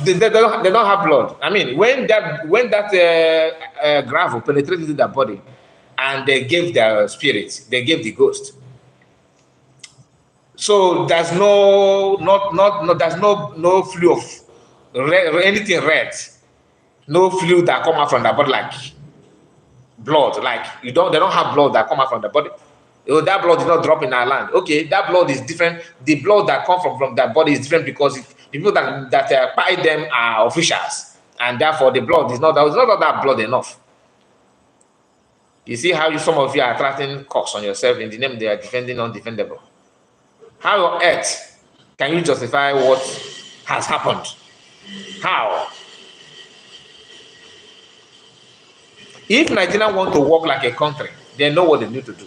they don't have blood. I mean, when that gravel penetrated into their body and they gave their spirit, they gave the ghost. So there's there's no fluid of anything red, no fluid that come out from the body like blood. Like they don't have blood that come out from the body. Oh, that blood did not drop in our land. Okay, that blood is different. The blood that comes from that body is different because the people that buy them are officials, and therefore the blood is not that blood enough. You see how some of you are attracting curse on yourself in the name they are defending undefendable. How on earth can you justify what has happened? How? If Nigeria want to work like a country, they know what they need to do.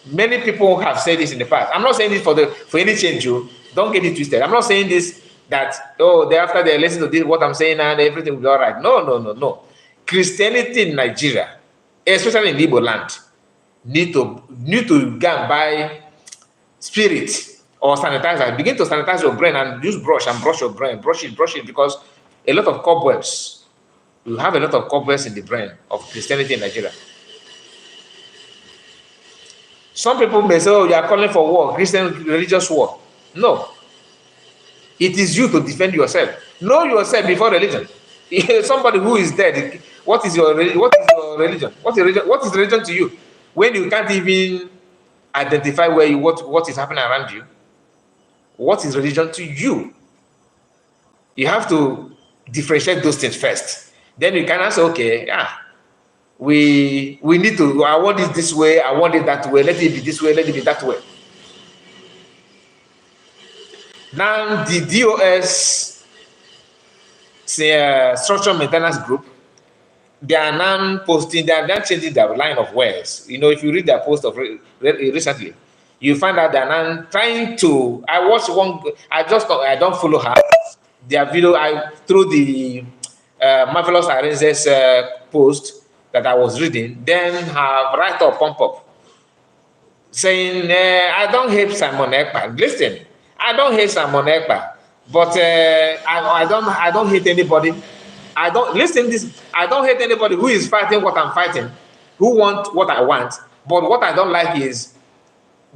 Many people have said this in the past. I'm not saying this for any change. You don't get it twisted. I'm not saying this that after they listen to this what I'm saying and everything will be all right. No. Christianity in Nigeria, especially in Igbo land, need to go and buy spirit or sanitizer. Begin to sanitize your brain and use brush and brush your brain. Brush it because a lot of cobwebs. You have a lot of cobwebs in the brain of Christianity in Nigeria. Some people may say, you are calling for war, Christian religious war. No. It is you to defend yourself. Know yourself before religion. Somebody who is dead, what is your religion? What is religion to you? When you can't even identify what is happening around you, what is religion to you? You have to differentiate those things first. Then you can answer, okay, we need to, I want it this way, I want it that way, let it be this way, let it be that way. Now the DOS structural maintenance group, they are now posting, they are now changing their line of words. You know, if you read their post of recently, you find out they are now trying to, I watched one, I don't follow her, their video, through the Marvelous Arenze's post that I was reading, then have write-up pump up saying, I don't hate Simon Ekpa. Listen, I don't hate Simon Ekpa, but I don't hate anybody. I don't hate anybody who is fighting what I'm fighting, who want what I want. But what I don't like is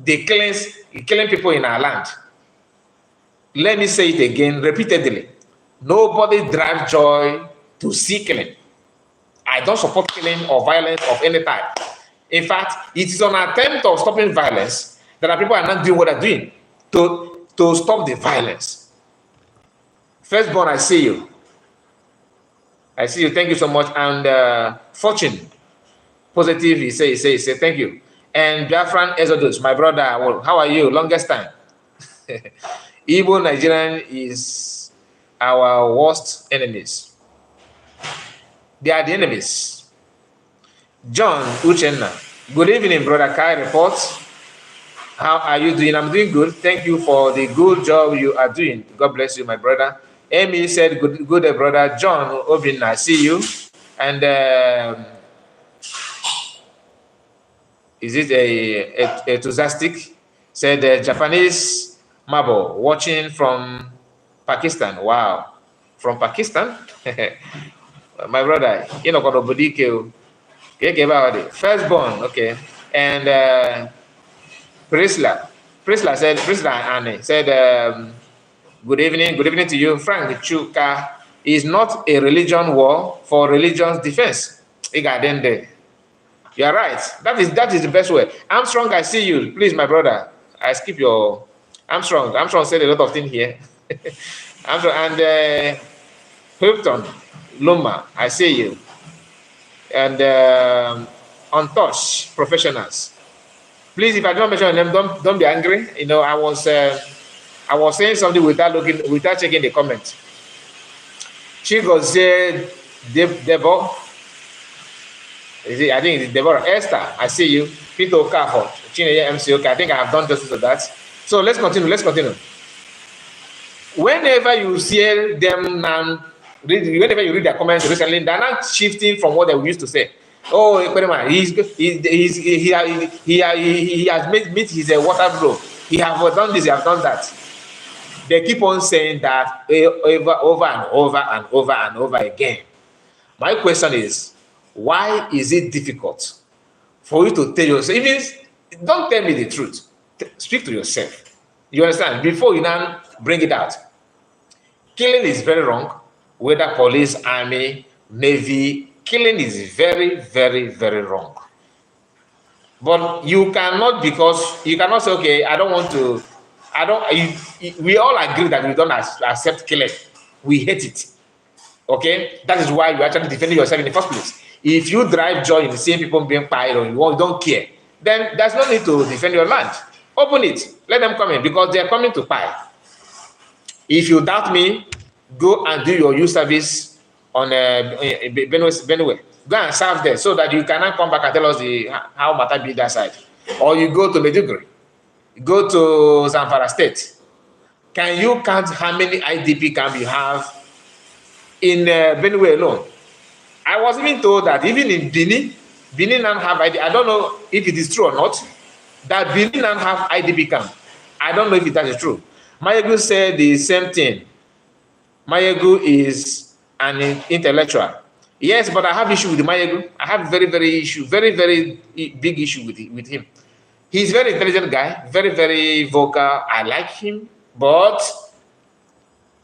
the killing people in our land. Let me say it again repeatedly. Nobody drives joy to see killing. I don't support killing or violence of any type. In fact, it is an attempt of stopping violence that people are not doing what they're doing to stop the violence. Firstborn, I see you. I see you. Thank you so much. And Fortune, positive, he say, thank you. And Biafran Exodus, my brother, well, how are you? Longest time. Igbo Nigerian is our worst enemies. They are the enemies. John Uchenna, good evening, brother Kai. Reports. How are you doing? I'm doing good. Thank you for the good job you are doing. God bless you, my brother. Amy said, good brother. John Obin, I see you. And is it a enthusiastic? Said Japanese Mabo, watching from Pakistan. Wow. From Pakistan? My brother, you know, firstborn, okay. And Prisla Anne said, good evening to you. Frank Chuka is not a religion war for religion's defense. You are right. That is the best way. Armstrong, I see you. Please, my brother, I skip your Armstrong. Armstrong said a lot of things here. Armstrong and Hilton Luma, I see you. And Untouched Professionals. Please, if I don't mention your name, don't be angry. You know, I was saying something without checking the comments. She goes say Deborah. I think it's Deborah. Esther, I see you. Peter Okafor, Chineye MC. Okay, I think I have done justice to that. So let's continue. Whenever you see them now, whenever you read their comments recently, they're not shifting from what they used to say. Oh, he has made his water blow. He have done this, he have done that. They keep on saying that over and over again. My question is, why is it difficult for you to tell yourself? Even don't tell me the truth. Speak to yourself. You understand? Before you now bring it out. Killing is very wrong. Whether police, army, navy, killing is very, very, very wrong. But you cannot, because you cannot say, okay, I don't want to, I don't, we all agree that we don't accept killing. We hate it. Okay? That is why you actually defending yourself in the first place. If you drive joy in seeing people being fired or you don't care, then there's no need to defend your land. Open it. Let them come in, because they're coming to fire. If you doubt me, go and do your youth service on Benue. Go and serve there so that you cannot come back and tell us how matter be that side. Or you go to Medjugorje, go to Zamfara State. Can you count how many IDP camps you have in Benue alone? I was even told that even in Benin don't have IDP. I don't know if it is true or not, that Benin don't have IDP camp. I don't know if that is true. Mayegu said the same thing. Mayegu is an intellectual. Yes, but I have issue with Mayegu. I have very big issue with him. He's a very intelligent guy, very, very vocal. I like him, but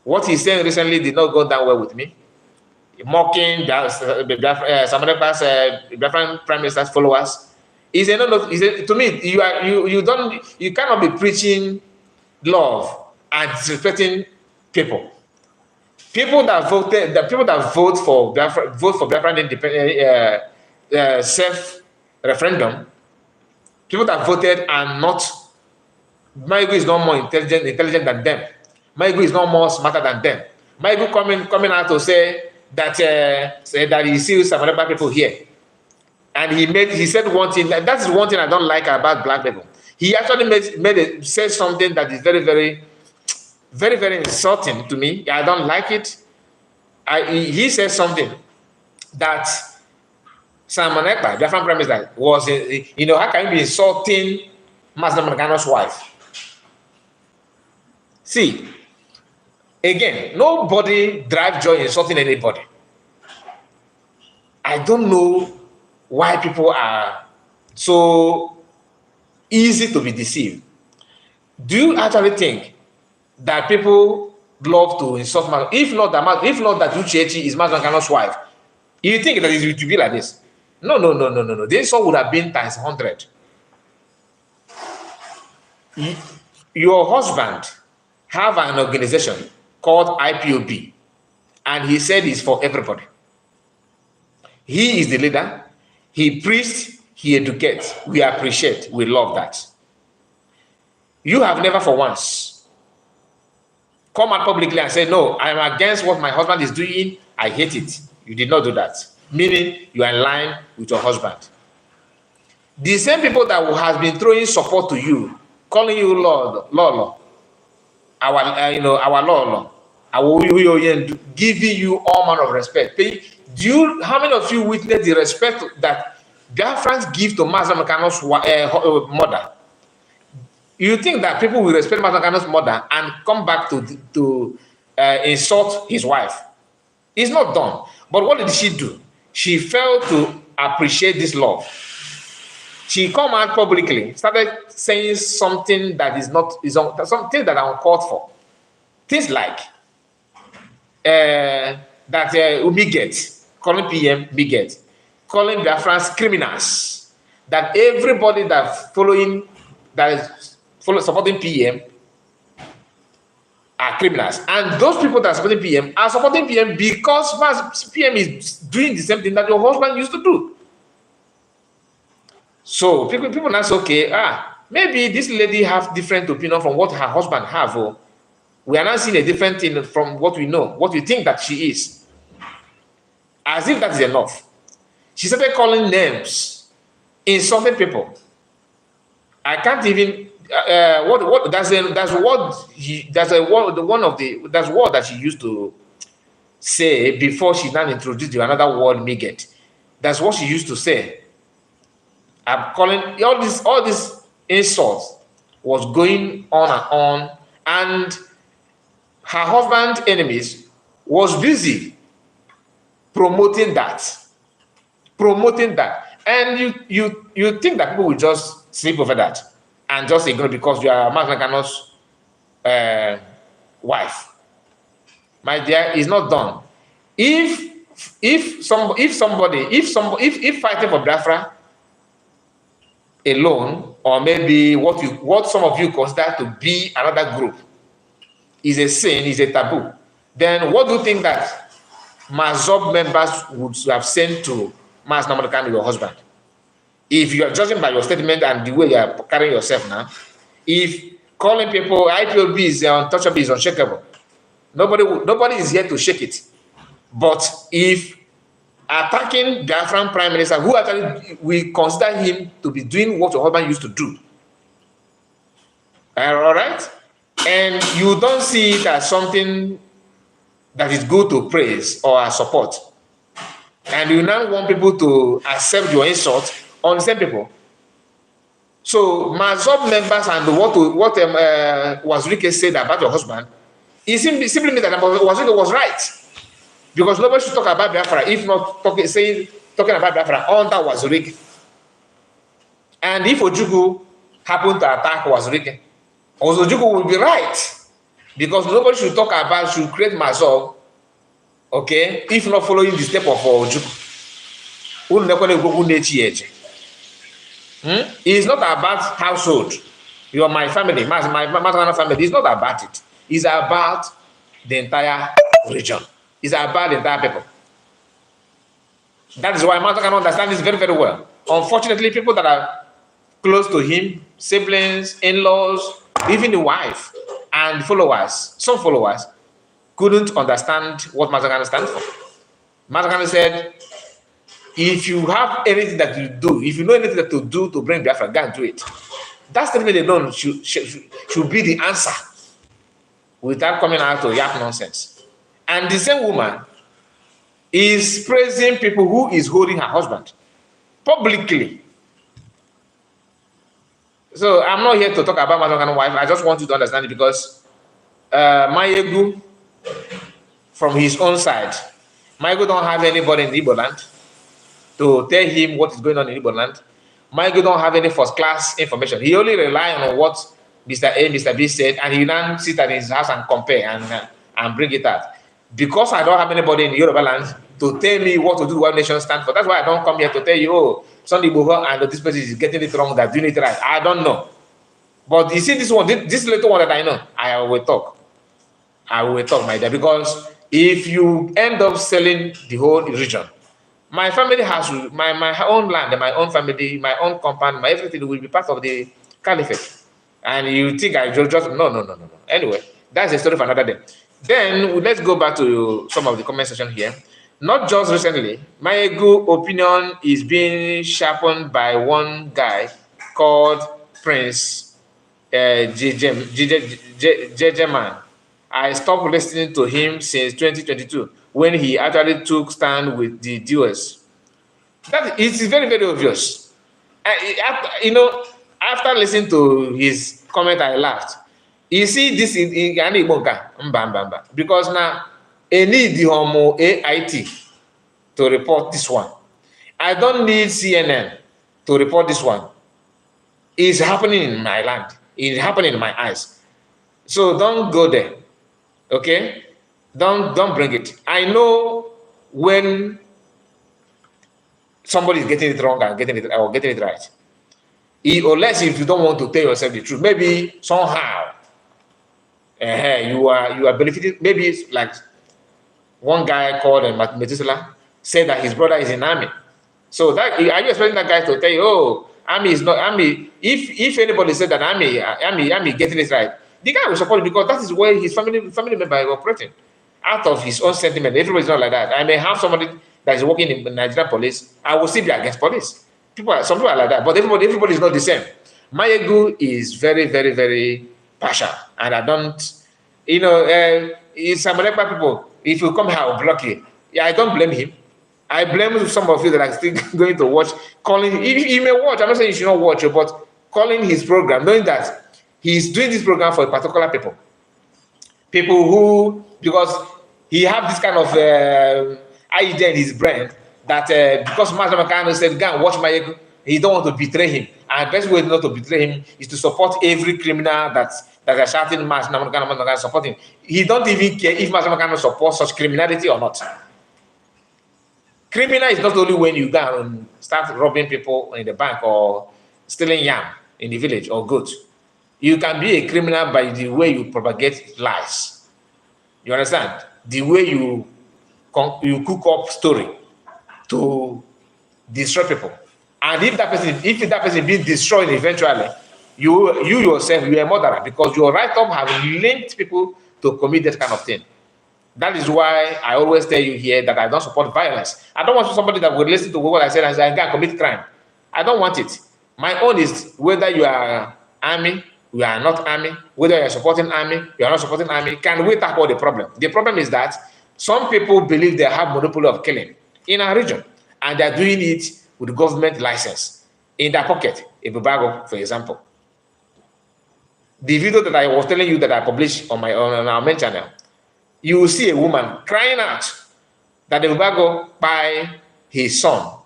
what he's saying recently did not go down well with me. Mocking some other past Biafran prime minister's followers. He said, no, he said, to me, you cannot be preaching love and disrespecting people. People that voted, the people that vote for Biafran independent self-referendum, people that voted are not. Mayegu is not more intelligent than them. Mayegu is not more smarter than them. Mayegu coming out to say that he sees some other people here, and he said one thing. That is one thing I don't like about black people. He actually said something that is very, very, very, very insulting to me. I don't like it. He said something that Simon Ekpa, Biafran Prime Minister, was, how can you be insulting Master Morgano's wife? See, again, nobody drive joy insulting anybody. I don't know why people are so easy to be deceived. Do you actually think that people love to insult man? If not that Uchechi is Master Morgano's wife, you think that it would be like this? No. This all would have been times 100. Your husband have an organization called IPOB, and he said it's for everybody. He is the leader. He preached, he educates. We appreciate, we love that. You have never for once come out publicly and say, no, I am against what my husband is doing. I hate it. You did not do that. Meaning you are in line with your husband. The same people that has been throwing support to you, calling you Lord, our Lord, giving you all manner of respect. How many of you witness the respect that Biafrans give to Master Morgano's mother? You think that people will respect Master Morgano's mother and come back to insult his wife? It's not done. But what did she do? She failed to appreciate this love. She come out publicly, started saying something that is not, something that are uncalled for. Things like that Biget, calling PM Biget, calling Biafrans criminals, that everybody that is supporting PM are criminals. And those people that are supporting PM are supporting PM because PM is doing the same thing that your husband used to do. So people now say, okay, maybe this lady have different opinion from what her husband have. Or we are not seeing a different thing from what we know, what we think that she is. As if that is enough. She started calling names, insulting people. I can't even word that she used to say before she now introduced another word, Miget. That's what she used to say. I'm calling all these insults was going on, and her husband's enemies was busy promoting that. And you think that people will just sleep over that? and just ignore because you are Mazakano's wife. My dear, is not done. If fighting for Biafra alone, or maybe what some of you consider to be another group, is a sin, is a taboo, then what do you think that Mazob members would have sent to Mas Namadakano, your husband? If you are judging by your statement and the way you are carrying yourself now, if calling people IPOB is untouchable, is unshakable, nobody is here to shake it. But if attacking Biafran Prime Minister, who actually we consider him to be doing what your husband used to do, all right, and you don't see it as something that is good to praise or support, and you now want people to accept your insult on the same people. So Mazob members and what Wazirike said about your husband, it simply means that Wazirike was right, because nobody should talk about Biafra if not talking about Biafra under Wazirike. And if Ojukwu happened to attack Wazirike, Ojukwu will be right, because nobody should create Mazob, okay, if not following the step of Ojukwu. It's not about household. You are my family, my family. It's not about it. It's about the entire region. It's about the entire people. That is why Master can understand this very, very well. Unfortunately, people that are close to him, siblings, in-laws, even the wife, and followers, some followers, couldn't understand what Master stands for. Master said, if you have anything that you do, if you know anything that to do to bring Biafra, go and do it. That statement alone should be the answer, without coming out to yap nonsense. And the same woman is praising people who is holding her husband publicly. So I'm not here to talk about Mazangano's wife. I just want you to understand it, because Mayegu, from his own side, Mayegu don't have anybody in Igbo land to tell him what is going on in Igbo land. Mayegu don't have any first-class information. He only rely on what Mr. A, Mr. B said, and he now sit at his house and compare and bring it out. Because I don't have anybody in Yoruba land to tell me what to do, what nation stand for. That's why I don't come here to tell you, oh, Sunday Igbo and this person is getting it wrong, they're doing it right. I don't know. But you see this one, this little one that I know, I will talk. I will talk, my dear, because if you end up selling the whole region, my family has my own land, my own family, my own compound, my everything will be part of the caliphate. And you think I just no. Anyway, that's a story for another day. Then let's go back to some of the comment section here. Not just recently, my good opinion is being sharpened by one guy called Prince JJ Man. I stopped listening to him since 2022 when he actually took stand with the duels. That is very, very obvious. After listening to his comment, I laughed. You see, this is because now I need the homo AIT to report this one. I don't need CNN to report this one. It's happening in my land. It's happening in my eyes. So don't go there. Okay? Don't bring it. I know when somebody is getting it wrong and getting it right. Unless if you don't want to tell yourself the truth, maybe somehow you are benefiting. Maybe it's like one guy called Methuselah said that his brother is in army. So that are you expecting that guy to tell you, oh, army is not army? If anybody said that army getting it right, the guy will support it, because that is where his family member is operating out of his own sentiment. Everybody's not like that. I may have somebody that is working in the Nigerian police. I will still be against police. Some people are like that, but everybody is not the same. Mayegu is very, very, very partial, and I don't, it's some Malekpa people. If you come here, I'll block you. Yeah, I don't blame him. I blame some of you that are still going to watch, calling. He may watch. I'm not saying you should not watch it, but calling his program, knowing that he's doing this program for a particular people who, because he have this kind of idea in his brain that because Master Makano said, go and watch Mayegu, He don't want to betray him. And the best way not to betray him is to support every criminal that are shouting mass support him. He don't even care if mass cannot support such criminality or not. Criminal is not only when you go and start robbing people in the bank or stealing yam in the village or goat. You can be a criminal by the way you propagate lies. You understand? The way you cook up story to destroy people. And if that person being destroyed eventually, you yourself, you are a murderer because your write up have linked people to commit that kind of thing. That is why I always tell you here that I don't support violence. I don't want somebody that will listen to what I said and say, I can commit crime. I don't want it. My own is whether you are army, you are not army, whether you are supporting army, you are not supporting army, can we tackle the problem? The problem is that some people believe they have monopoly of killing in our region, and they are doing it with government license in their pocket. In Bubago, for example. The video that I was telling you that I published on our main channel, you will see a woman crying out that the Bubago by his son.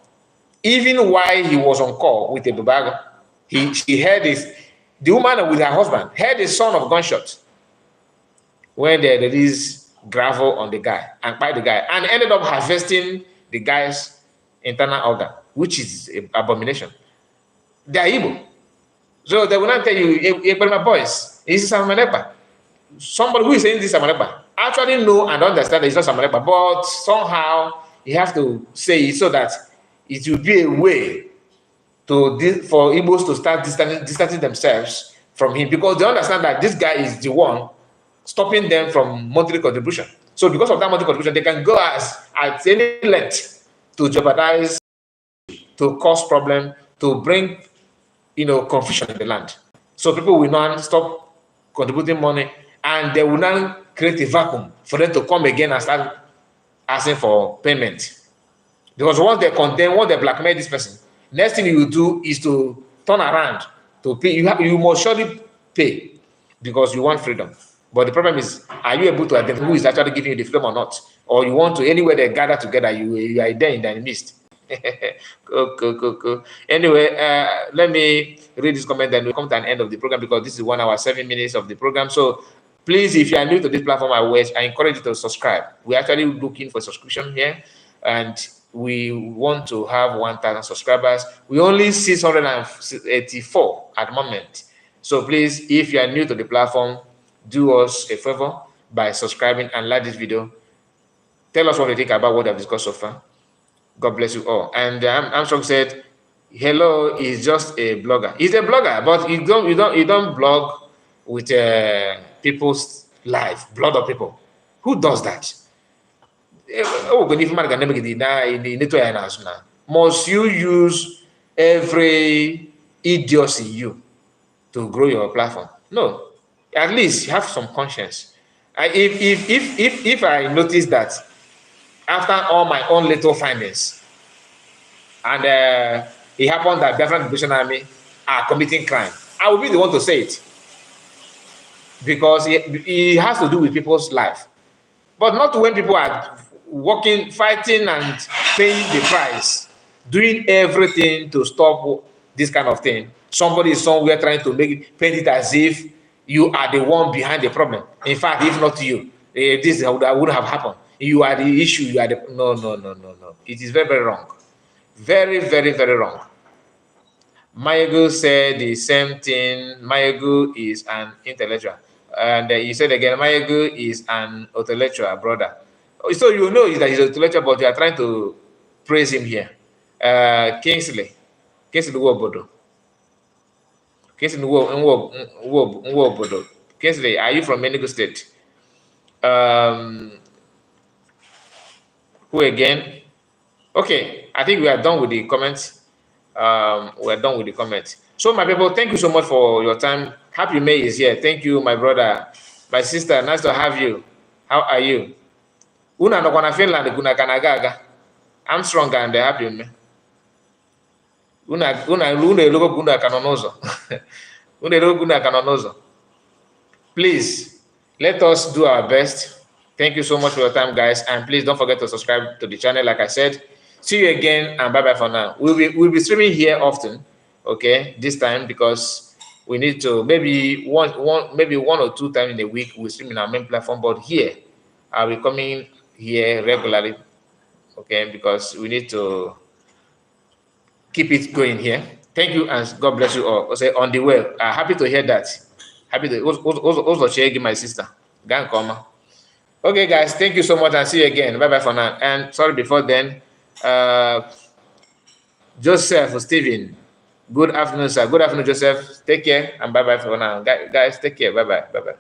Even while he was on call with the Bubago, she heard the woman with her husband heard the sound of gunshots when there is gravel on the guy and by the guy, and ended up harvesting the guy's internal organ, which is an abomination. They are Igbo. So they will not tell you, my boys, this is Samanepa. Somebody who is saying this is Samanepa actually know and understand that it's not Samanepa, but somehow you have to say it so that it will be a way for Igbos to start distancing themselves from him, because they understand that this guy is the one stopping them from monthly contribution. So because of that monthly contribution, they can go at any length to jeopardize, to cause problem, to bring confusion in the land. So people will not stop contributing money, and they will not create a vacuum for them to come again and start asking for payment. Because once they condemn, once they blackmail this person, next thing you will do is to turn around to pay. You must surely pay because you want freedom. But the problem is, are you able to identify who is actually giving you the freedom or not? Or you want to, anywhere they gather together, you are there in the midst. Cool. Anyway, let me read this comment, then we'll come to an end of the program because this is 1 hour, 7 minutes of the program. So please, if you are new to this platform, I encourage you to subscribe. We're actually looking for subscription here, and we want to have 1,000 subscribers. We only 684 at the moment. So please, if you are new to the platform, do us a favor by subscribing and like this video. Tell us what you think about what I've discussed so far. God bless you all. And Armstrong said, "Hello, he's just a blogger. He's a blogger, but you don't blog with people's life, blood of people. Who does that? Must you use every idiocy you to grow your platform? No. At least have some conscience. If I notice that after all my own little findings, and it happened that Biafra Liberation Army are committing crime, I will be the one to say it, because it has to do with people's life, but not when people are working, fighting, and paying the price, doing everything to stop this kind of thing. Somebody is somewhere trying to paint it as if you are the one behind the problem. In fact, if not you, this would have happened. You are the issue. You are the no. It is very, very wrong. Very, very, very wrong. Mayegu said the same thing. Mayegu is an intellectual. And he said again, Mayegu is an intellectual, brother. So you know that he's an intellectual, but you are trying to praise him here. Kingsley Wobodo. Kingsley, are you from Enugu State? Who again? Okay, I think we are done with the comments. So my people, thank you so much for your time. Happy May is here. Thank you, my brother, my sister. Nice to have you. How are you? Una no kwana Finland kuna kanagaga. I'm strong and happy me. Una elogo kuna kanonozo. Una elogo kuna kanonozo. Please, let us do our best. Thank you so much for your time, guys. And please don't forget to subscribe to the channel, like I said. See you again, and bye bye for now. We'll be streaming here often, okay? This time because we need to maybe one or two times in a week we stream in our main platform, but here I'll be coming here regularly, okay? Because we need to keep it going here. Thank you, and God bless you all. Say on the way. Happy to hear that. Happy to also share my sister. Gang come. Okay, guys, thank you so much, and see you again. Bye bye for now. And sorry before then, Joseph, Stephen, good afternoon, sir. Good afternoon, Joseph. Take care, and bye bye for now. Guys, take care. Bye bye. Bye bye.